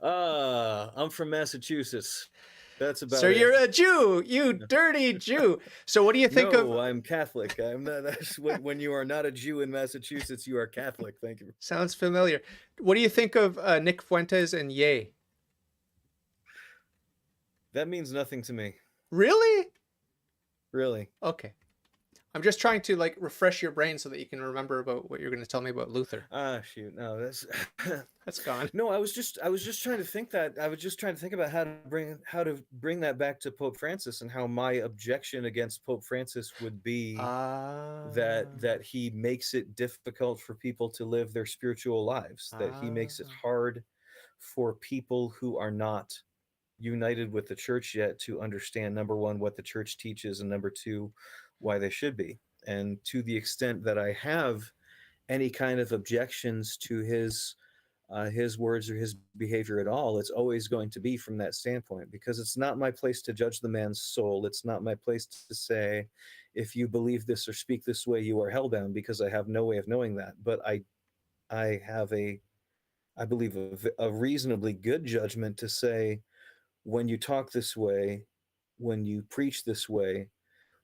I'm from Massachusetts. That's So about you're it. a Jew, you dirty Jew. So what do you think of? No, I'm Catholic. I'm not. That's when you are not a Jew in Massachusetts, you are Catholic. Thank you. Sounds familiar. What do you think of Nick Fuentes and Ye? That means nothing to me, Really? really. Okay. I'm just trying to like refresh your brain so that you can remember about what you're going to tell me about Luther. Ah, shoot. No, that's That's gone. no. I was just trying to think that. I was just trying to think about how to bring that back to Pope Francis, and how my objection against Pope Francis would be Ah. that he makes it difficult for people to live their spiritual lives. That he makes it Ah. hard for people who are not united with the church yet to understand, number one, what the church teaches, and number two, why they should be. And to the extent that I have any kind of objections to his words or his behavior at all, it's always going to be from that standpoint, because it's not my place to judge the man's soul. It's not my place to say, if you believe this or speak this way, you are hellbound, because I have no way of knowing that. But I have I believe a reasonably good judgment to say, when you talk this way, when you preach this way,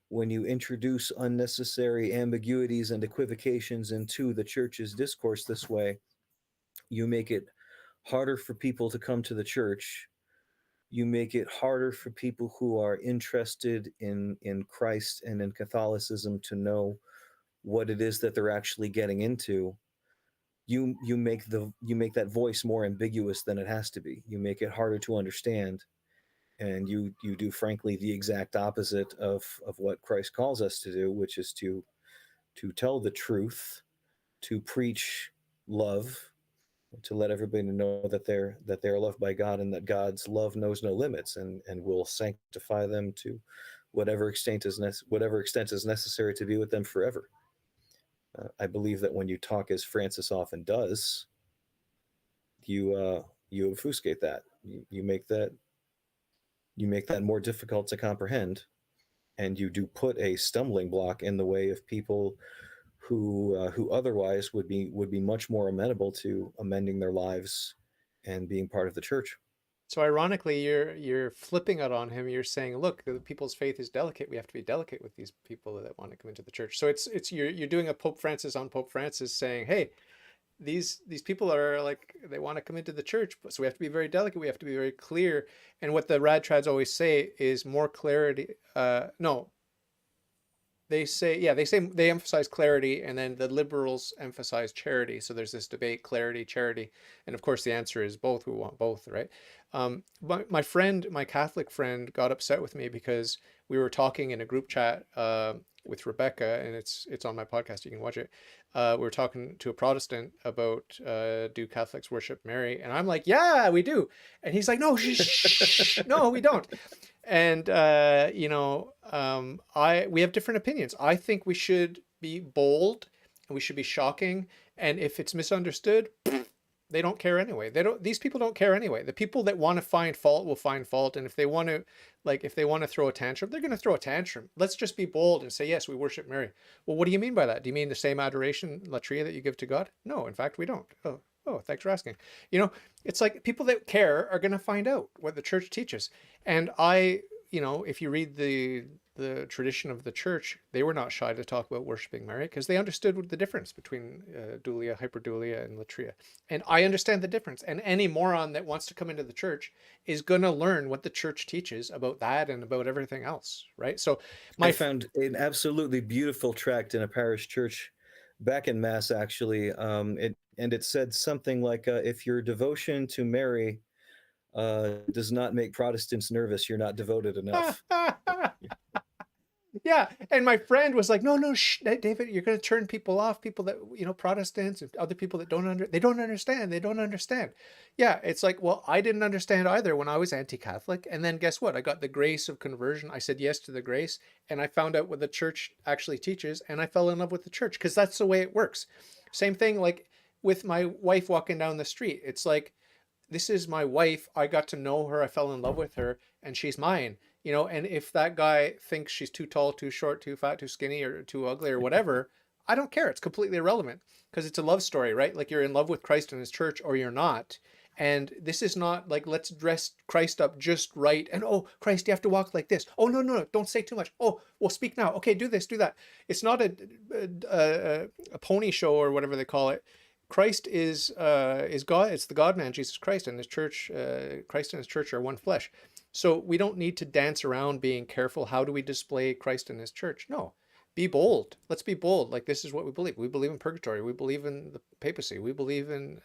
when you introduce unnecessary ambiguities and equivocations into the church's discourse this way, you make it harder for people to come to the church. You make it harder for people who are interested in Christ and in Catholicism to know what it is that they're actually getting into. You make that voice more ambiguous than it has to be. You make it harder to understand, and you do, frankly, the exact opposite of what Christ calls us to do, which is to tell the truth, to preach love, to let everybody know that they're loved by God, and that God's love knows no limits, and will sanctify them to whatever extent is necessary to be with them forever. I believe that when you talk as Francis often does, you obfuscate that. You make that more difficult to comprehend, and you do put a stumbling block in the way of people who otherwise would be much more amenable to amending their lives and being part of the church. So ironically, you're flipping it on him. You're saying, look, the people's faith is delicate. We have to be delicate with these people that want to come into the church. So it's you're doing a Pope Francis on Pope Francis, saying, hey, these people are like, they want to come into the church, so we have to be very delicate. We have to be very clear. And what the rad trads always say is more clarity. No, they emphasize clarity, and then the liberals emphasize charity. So there's this debate: clarity, charity, and of course the answer is both. We want both, right? My friend, my Catholic friend, got upset with me because we were talking in a group chat with Rebecca, and it's on my podcast. You can watch it. We were talking to a Protestant about do Catholics worship Mary, and I'm like, yeah, we do, and he's like, no, shh, no, we don't. And I we have different opinions. I think we should be bold and we should be shocking. And if it's misunderstood, they don't care anyway. They don't. These people don't care anyway. The people that want to find fault will find fault. And if they want to, if they want to throw a tantrum, they're going to throw a tantrum. Let's just be bold and say, yes, we worship Mary. Well, what do you mean by that? Do you mean the same adoration, latria, that you give to God? No, in fact, we don't. Oh, thanks for asking. It's like people that care are going to find out what the church teaches. And if you read the tradition of the church, they were not shy to talk about worshiping Mary because they understood the difference between dulia, hyperdulia, and latria. And I understand the difference. And any moron that wants to come into the church is going to learn what the church teaches about that and about everything else, right? So I my found an absolutely beautiful tract in a parish church back in Mass, actually. It said something like, "If your devotion to Mary does not make Protestants nervous, you're not devoted enough." Yeah, and my friend was like, "No, no, shh, David, you're going to turn people off. People that Protestants and other people that they don't understand. They don't understand." Yeah, it's like, well, I didn't understand either when I was anti-Catholic, and then guess what? I got the grace of conversion. I said yes to the grace, and I found out what the church actually teaches, and I fell in love with the church because that's the way it works. Same thing, like with my wife walking down the street. It's like, this is my wife. I got to know her. I fell in love with her, and she's mine. And if that guy thinks she's too tall, too short, too fat, too skinny, or too ugly, or whatever, I don't care. It's completely irrelevant because it's a love story, right? Like, you're in love with Christ and his church, or you're not. And this is not like, let's dress Christ up just right. And, oh, Christ, you have to walk like this. Oh, no, no, no, don't say too much. Oh, well, speak now. Okay, do this, do that. It's not a pony show or whatever they call it. Christ is God. It's the God man, Jesus Christ, and his church. Christ and his church are one flesh. So we don't need to dance around being careful. How do we display Christ and his church? No, be bold. Let's be bold. Like, this is what we believe. We believe in purgatory. We believe in the papacy. We believe in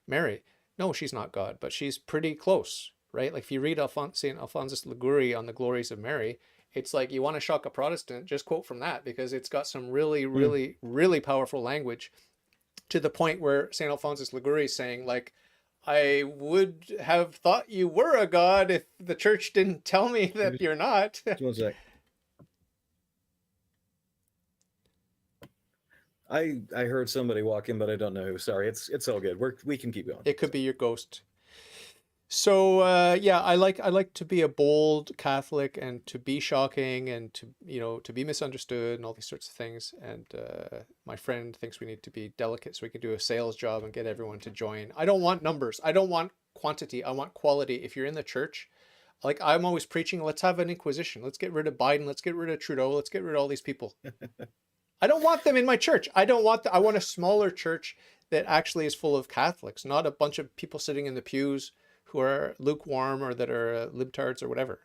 Mary. No, she's not God, but she's pretty close, right? Like, if you read St. Alphonsus Liguori on the glories of Mary, it's like, you want to shock a Protestant, just quote from that, because it's got some really, Mm. really, really powerful language, to the point where St. Alphonsus Liguori is saying, like, I would have thought you were a god if the church didn't tell me that Just you're not. one sec. I heard somebody walk in, but I don't know who. Sorry, it's all good. We can keep going. It could be your ghost. So yeah, I like to be a bold Catholic and to be shocking and to be misunderstood and all these sorts of things. And my friend thinks we need to be delicate so we can do a sales job and get everyone to join. I don't want numbers. I don't want quantity. I want quality. If you're in the church, like I'm always preaching, let's have an inquisition. Let's get rid of Biden. Let's get rid of Trudeau. Let's get rid of all these people. I don't want them in my church. I want a smaller church that actually is full of Catholics, not a bunch of people sitting in the pews who are lukewarm or that are libtards or whatever.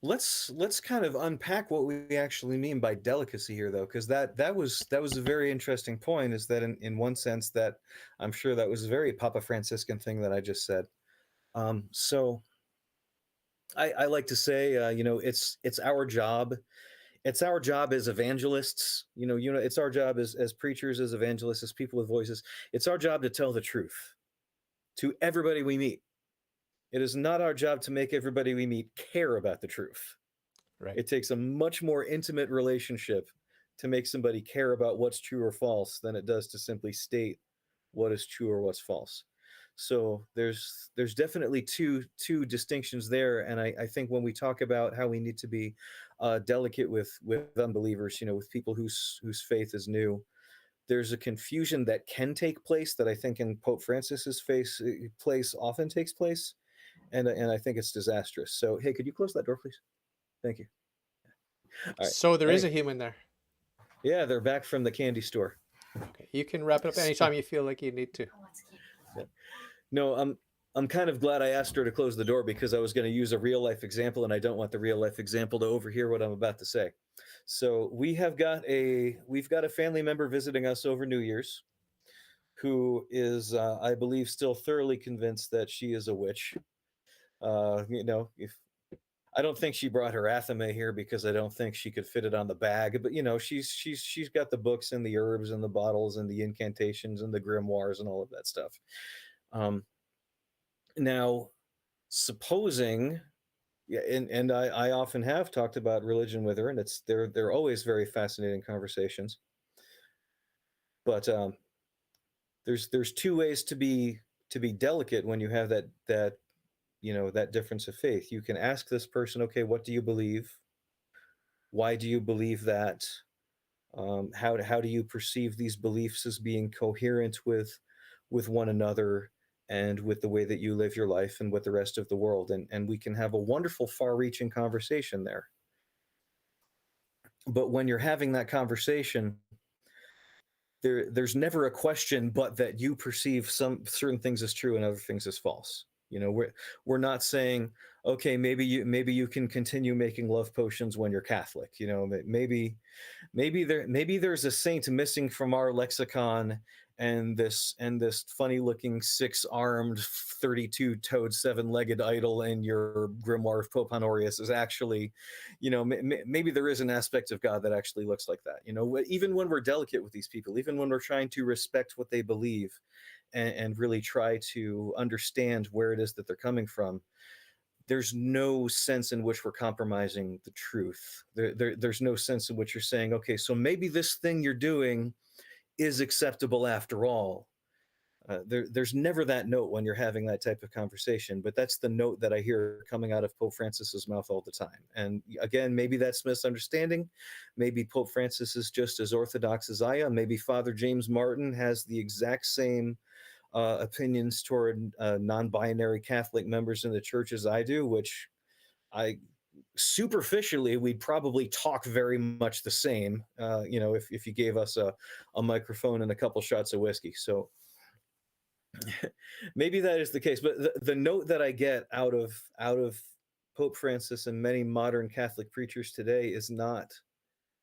Let's kind of unpack what we actually mean by delicacy here, though, because that was a very interesting point. Is that in one sense that I'm sure that was a very Papa Franciscan thing that I just said. So I like to say, it's our job it's our job as evangelists, it's our job as preachers, as evangelists, as people with voices. It's our job to tell the truth to everybody we meet. It is not our job to make everybody we meet care about the truth. Right. It takes a much more intimate relationship to make somebody care about what's true or false than it does to simply state what is true or what's false. So there's definitely two distinctions there, and I think when we talk about how we need to be delicate with unbelievers, with people whose faith is new, there's a confusion that can take place that I think in Pope Francis's place often takes place, and I think it's disastrous. So hey, could you close that door, please? Thank you. All right. So there is Hey, a human there. yeah, they're back from the candy store. Okay. You can wrap it up anytime you feel like you need to. Yeah. No, I'm kind of glad I asked her to close the door because I was going to use a real life example, and I don't want the real life example to overhear what I'm about to say. So we've got a family member visiting us over New Year's, who is, I believe, still thoroughly convinced that she is a witch. If I don't think she brought her athame here because I don't think she could fit it on the bag. But she's got the books and the herbs and the bottles and the incantations and the grimoires and all of that stuff. Um, Now, supposing, yeah, and I often have talked about religion with her, and they're always very fascinating conversations. But there's two ways to be delicate when you have that difference of faith. You can ask this person, okay, what do you believe? Why do you believe that? How do you perceive these beliefs as being coherent with one another and with the way that you live your life and with the rest of the world? And we can have a wonderful, far-reaching conversation there. But when you're having that conversation, there's never a question but that you perceive some certain things as true and other things as false. We're not saying, okay, maybe you can continue making love potions when you're Catholic. Maybe there's a saint missing from our lexicon, and this funny looking 6-armed 32-toed 7-legged idol in your grimoire of Pope Honorius is actually, maybe there is an aspect of God that actually looks like that. Even when we're delicate with these people, even when we're trying to respect what they believe, and really try to understand where it is that they're coming from, there's no sense in which we're compromising the truth. There's no sense in which you're saying, okay, so maybe this thing you're doing is acceptable after all. There's never that note when you're having that type of conversation, but that's the note that I hear coming out of Pope Francis's mouth all the time. And again, maybe that's misunderstanding. Maybe Pope Francis is just as orthodox as I am. Maybe Father James Martin has the exact same opinions toward non-binary Catholic members in the church as I do, which I superficially we'd probably talk very much the same. If you gave us a microphone and a couple shots of whiskey. So maybe that is the case. But the note that I get out of Pope Francis and many modern Catholic preachers today is not.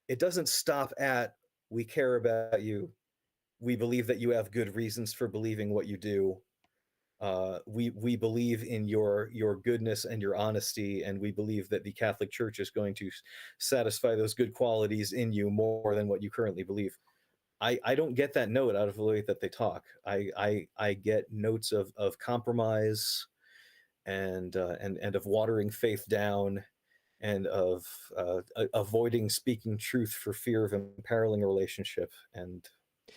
It doesn't stop at "we care about you. We believe that you have good reasons for believing what you do. We believe in your goodness and your honesty, and we believe that the Catholic Church is going to satisfy those good qualities in you more than what you currently believe." I don't get that note out of the way that they talk. I get notes of compromise and of watering faith down, and of avoiding speaking truth for fear of imperiling a relationship.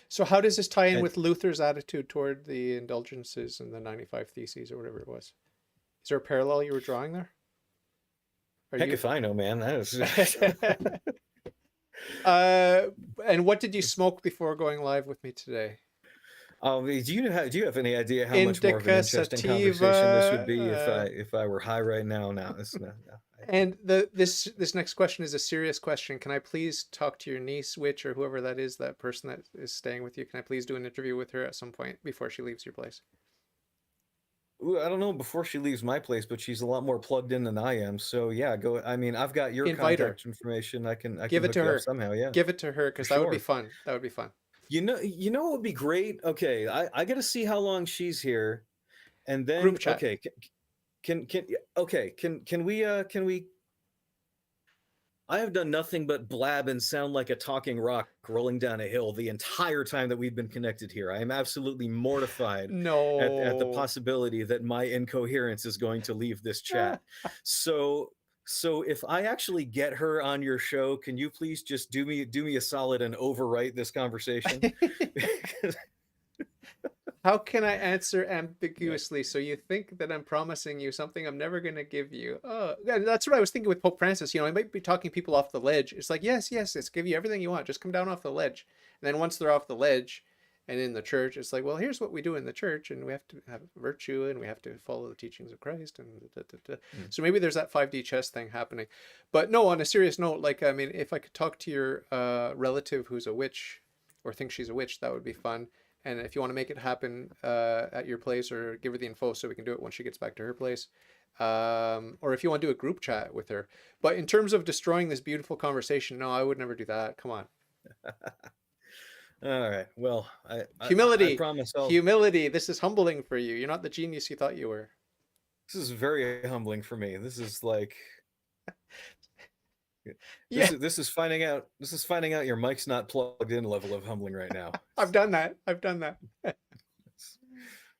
So how does this tie in And with Luther's attitude toward the indulgences and the 95 Theses or whatever it was? Is there a parallel you were drawing there? Are heck you? if I know, man. That is uh, and what did you smoke before going live with me today? Do you have any idea how much more of an Indica, interesting conversation this would be if I sativa, if I were high right now? No, it's not. No. and this next question is a serious question. Can I please talk to your niece, Witch, or whoever that is, that person that is staying with you? Can I please do an interview with her at some point before she leaves your place? Ooh, I don't know before she leaves my place, but she's a lot more plugged in than I am. So yeah, go. I mean, I've got your Invite her. contact information. I can Give it hook to you up her. somehow. Yeah, Give it to her for because that would be sure. fun. That would be fun. What would be great? Okay, I got to see how long she's here, and Group then chat. okay, can okay can we I have done nothing but blab and sound like a talking rock rolling down a hill the entire time that we've been connected here. I am absolutely mortified at the No. possibility that my incoherence is going to leave this chat. So so if I actually get her on your show, can you please just do me a solid and overwrite this conversation? How can I answer ambiguously? So you think that I'm promising you something I'm never going to give you? Oh, yeah, that's what I was thinking with Pope Francis. You know, I might be talking people off the ledge. It's like, yes, yes, let's give you everything you want. Just come down off the ledge. And then once they're off the ledge and in the church, it's like, well, here's what we do in the church, and we have to have virtue, and we have to follow the teachings of Christ, and da, da, da. Mm. So maybe there's that 5D chess thing happening. But no, on a serious note, like, I mean, if I could talk to your relative who's a witch or thinks she's a witch, that would be fun. And if you want to make it happen at your place, or give her the info so we can do it when she gets back to her place, or if you want to do a group chat with her. But in terms of destroying this beautiful conversation, no, I would never do that. Come on. All right. Well, I Humility. promise I'll. Humility. This is humbling for you. You're not the genius you thought you were. This is very humbling for me. This is like Yeah, this is finding out your mic's not plugged in level of humbling right now. I've done that. I've done that.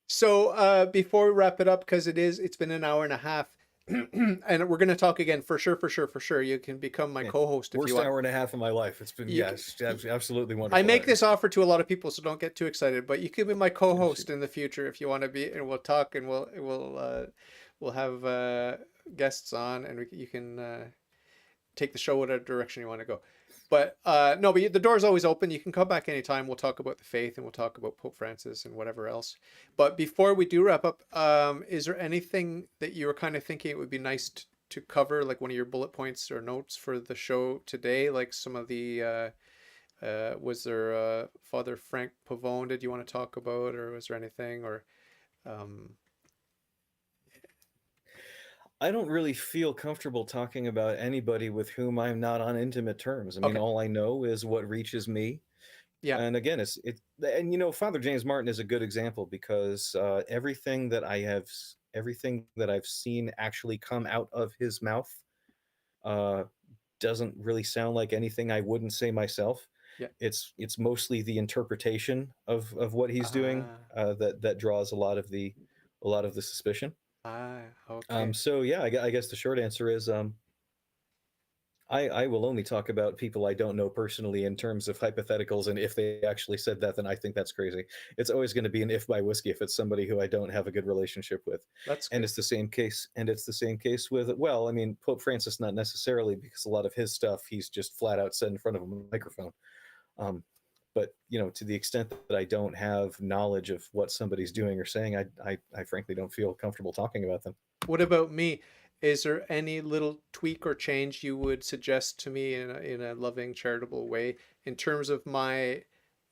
So before we wrap it up, because it's been an hour and a half, and we're going to talk again for sure, for sure, for sure. You can become my Man, co-host if worst you want. hour and a half of my life. It's been, You yes, absolutely wonderful. I make this offer to a lot of people, so don't get too excited. But you could be my co-host in the future if you want to be, and we'll talk, and we'll have guests on, and you can take the show whatever direction you want to go. But no, but the door's always open. You can come back anytime. We'll talk about the faith, and we'll talk about Pope Francis and whatever else. But before we do wrap up, is there anything that you were kind of thinking it would be nice to cover, like one of your bullet points or notes for the show today? Like some of the, was there Father Frank Pavone, did you want to talk about, or was there anything, or I don't really feel comfortable talking about anybody with whom I'm not on intimate terms. I mean, okay, all I know is what reaches me. yeah, And again, and Father James Martin is a good example because everything that I've seen actually come out of his mouth uh, doesn't really sound like anything I wouldn't say myself. yeah, It's mostly the interpretation of what he's doing ah, that draws a lot of the suspicion. okay, So yeah, I guess the short answer is I will only talk about people I don't know personally in terms of hypotheticals, and if they actually said that, then I think that's crazy. It's always going to be an if by whiskey if it's somebody who I don't have a good relationship with, that's and good. it's the same case. And it's the same case with, well, I mean, Pope Francis not necessarily, because a lot of his stuff he's just flat out said in front of a microphone. Um, but to the extent that I don't have knowledge of what somebody's doing or saying, I frankly don't feel comfortable talking about them. What about me? Is there any little tweak or change you would suggest to me in a loving, charitable way in terms of my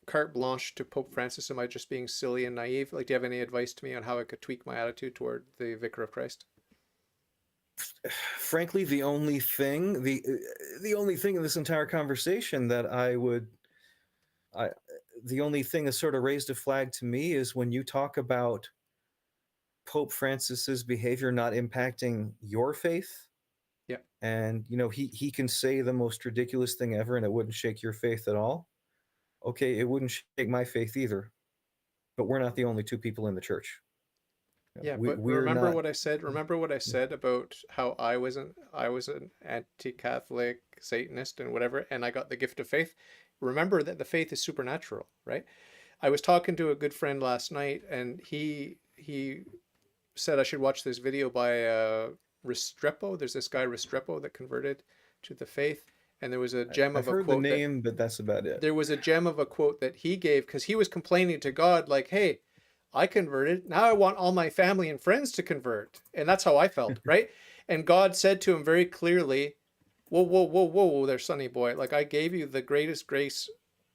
carte blanche to Pope Francis? Am I just being silly and naive? Like, do you have any advice to me on how I could tweak my attitude toward the Vicar of Christ? Frankly, the only thing in this entire conversation that I the only thing that sort of raised a flag to me is when you talk about Pope Francis's behavior not impacting your faith, Yeah, and he can say the most ridiculous thing ever, and it wouldn't shake your faith at all. Okay, it wouldn't shake my faith either, but we're not the only two people in the church. yeah. But We're remember not. what I said. Remember what I said about how I was an anti-Catholic Satanist and whatever, and I got the gift of faith. Remember that the faith is supernatural, right? I was talking to a good friend last night, and he said I should watch this video by Restrepo. There's this guy Restrepo that converted to the faith, and there was a gem I've of a heard the quote that name, but that's about it. there was a gem of a quote that he gave because he was complaining to God, like, "Hey, I converted. Now I want all my family and friends to convert," and that's how I felt, right? And God said to him very clearly, "Whoa, whoa, whoa, whoa, there, sonny boy! Like I gave you the greatest grace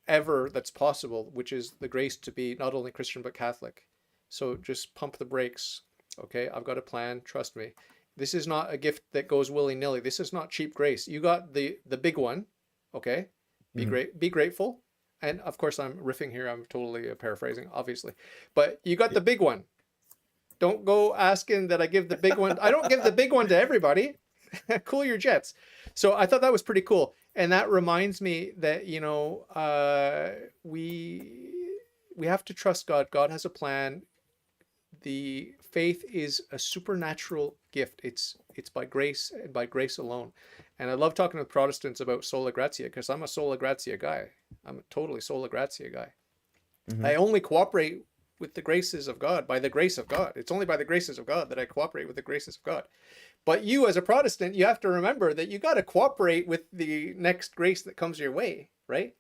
ever that's possible, which is the grace to be not only Christian but Catholic. So just pump the brakes. Okay, I've got a plan. Trust me. This is not a gift that goes willy-nilly. This is not cheap grace. You got the big one. Okay, Mhm. be grateful. And of course, I'm riffing here. I'm totally paraphrasing, obviously. But you got the big one. Don't go asking that I give the big one. I don't give the big one to everybody. Cool your jets. So I thought that was pretty cool. And that reminds me that, we have to trust God. God has a plan. The faith is a supernatural gift. It's by grace and by grace alone. And I love talking with Protestants about sola gratia because I'm a sola gratia guy. I'm a totally sola gratia guy. Hmm. I only cooperate with the graces of God by the grace of God. It's only by the graces of God that I cooperate with the graces of God. But you, as a Protestant, you have to remember that you got to cooperate with the next grace that comes your way, right?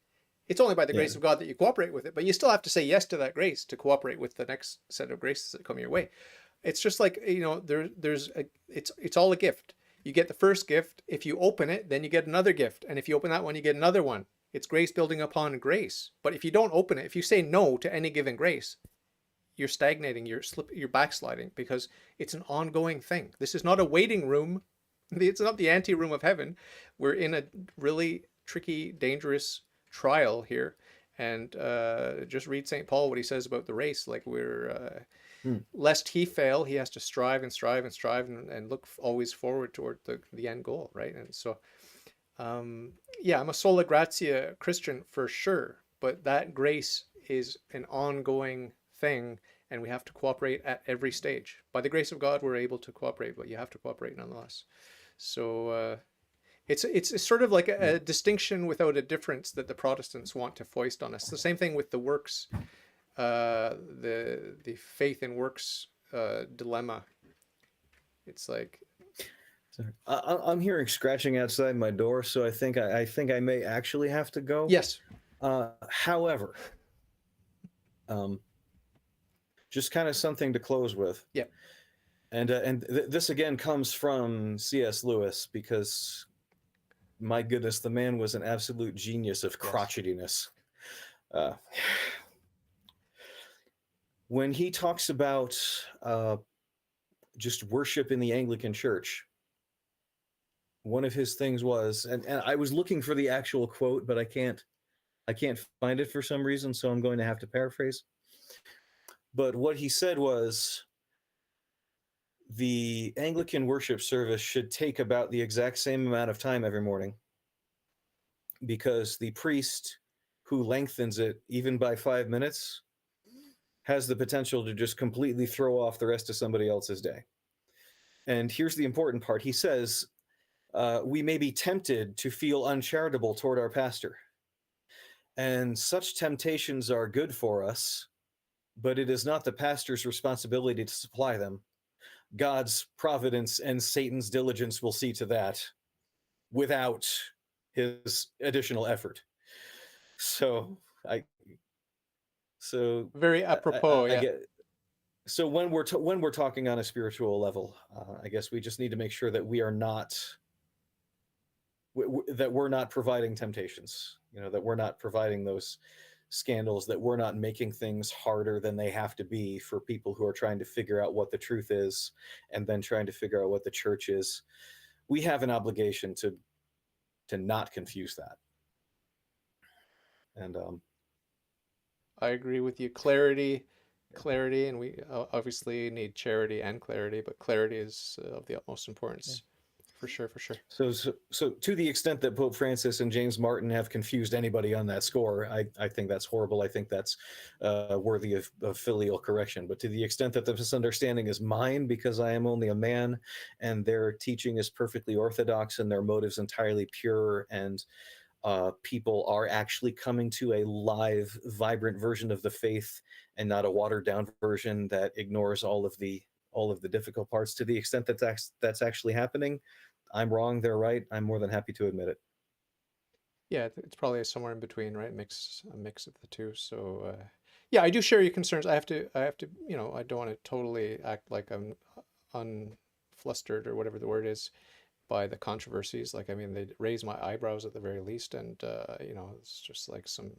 It's only by the Yeah. grace of God that you cooperate with it, but you still have to say yes to that grace to cooperate with the next set of graces that come your way. It's just like, it's all a gift. You get the first gift. If you open it, then you get another gift, and if you open that one, you get another one. It's grace building upon grace. But if you don't open it, if you say no to any given grace, you're stagnating, you're backsliding because it's an ongoing thing. This is not a waiting room. It's not the ante room of heaven. We're in a really tricky, dangerous trial here. And just read St. Paul, what he says about the race. Like Hmm. lest he fail, he has to strive and strive and strive and look always forward toward the end goal, right? And so, yeah, I'm a sola gratia Christian for sure, but that grace is an ongoing thing, and we have to cooperate at every stage. By the grace of God, we're able to cooperate, but you have to cooperate nonetheless. So it's sort of like Yeah. a distinction without a difference that the Protestants want to foist on us. The same thing with the works, the faith in works dilemma. It's like, Sorry. I'm hearing scratching outside my door, so I think I may actually have to go. yes, However, um, just kind of something to close with, yeah, and this again comes from C.S. Lewis because my goodness, the man was an absolute genius of yes, crotchetiness. Uh, when he talks about uh, just worship in the Anglican Church, one of his things was, and I was looking for the actual quote, but I can't find it for some reason, so I'm going to have to paraphrase. But what he said was the Anglican worship service should take about the exact same amount of time every morning because the priest who lengthens it even by 5 minutes has the potential to just completely throw off the rest of somebody else's day. And here's the important part. He says, we may be tempted to feel uncharitable toward our pastor. And such temptations are good for us, but it is not the pastor's responsibility to supply them. God's providence and Satan's diligence will see to that without his additional effort. So I so very apropos. I Yeah, get so when we're talking on a spiritual level, I guess we just need to make sure that we are not that we're not providing temptations. You know, that we're not providing those scandals, that we're not making things harder than they have to be for people who are trying to figure out what the truth is and then trying to figure out what the church is. We have an obligation to not confuse that. And I agree with you. Clarity, clarity, and we obviously need charity and clarity, but clarity is of the utmost yeah. importance, for sure, for sure. So to the extent that Pope Francis and James Martin have confused anybody on that score, I think that's horrible. I think that's worthy of filial correction. But to the extent that the misunderstanding is mine because I am only a man and their teaching is perfectly orthodox and their motives entirely pure and people are actually coming to a live, vibrant version of the faith and not a watered down version that ignores all of the difficult parts. To the extent that that's actually happening, I'm wrong. They're right. I'm more than happy to admit it. Yeah, it's probably somewhere in between, right? A mix of the two. So, yeah, I do share your concerns. I have to, I don't want to totally act like I'm unflustered or whatever the word is by the controversies. Like, I mean, they raise my eyebrows at the very least, and it's just like some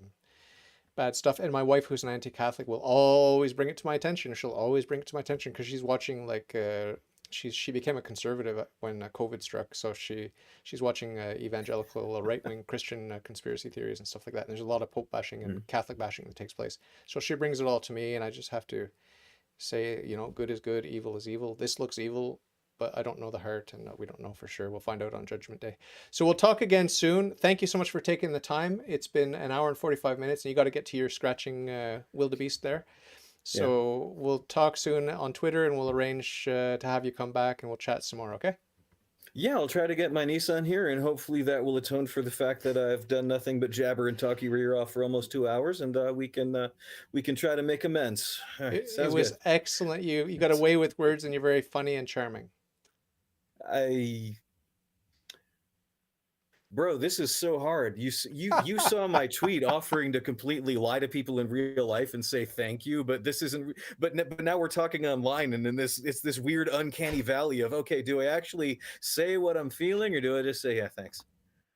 bad stuff. And my wife, who's an anti-Catholic, will always bring it to my attention. She'll always bring it to my attention because she's watching like she became a conservative when COVID struck, so she's watching evangelical right-wing Christian conspiracy theories and stuff like that. And there's a lot of Pope bashing and Mm. Catholic bashing that takes place. So she brings it all to me, and I just have to say, good is good, evil is evil. This looks evil. but I don't know the heart, and we don't know for sure. We'll find out on Judgment Day. So we'll talk again soon. Thank you so much for taking the time. It's been an hour and 45 minutes, and you got to get to your scratching wildebeest there. Yeah. So we'll talk soon on Twitter, and we'll arrange to have you come back, and we'll chat some more. Okay? Yeah, I'll try to get my niece on here, and hopefully that will atone for the fact that I've done nothing but jabber and talk your ear off for almost 2 hours, and we can try to make amends. All right, It sounds was good. excellent. You got away with words, and you're very funny and charming. I Bro, this is so hard. You saw my tweet offering to completely lie to people in real life and say thank you, but this isn't. But now we're talking online, and then it's this weird uncanny valley of, okay, do I actually say what I'm feeling, or do I just say yeah, thanks?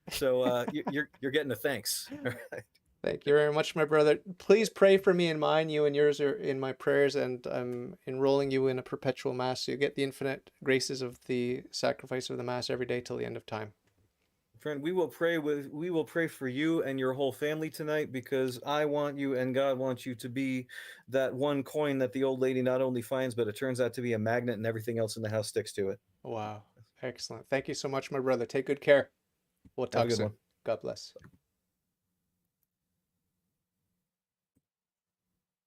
So you're getting a thanks. All right. Thank you very much, my brother. Please pray for me and mine. You and yours are in my prayers, and I'm enrolling you in a perpetual mass so you get the infinite graces of the sacrifice of the mass every day till the end of time. Friend, we will pray for you and your whole family tonight, because I want you and God wants you to be that one coin that the old lady not only finds, but it turns out to be a magnet, and everything else in the house sticks to it. Wow. Excellent. Thank you so much, my brother. Take good care. We'll Have a talk good soon. one. God bless.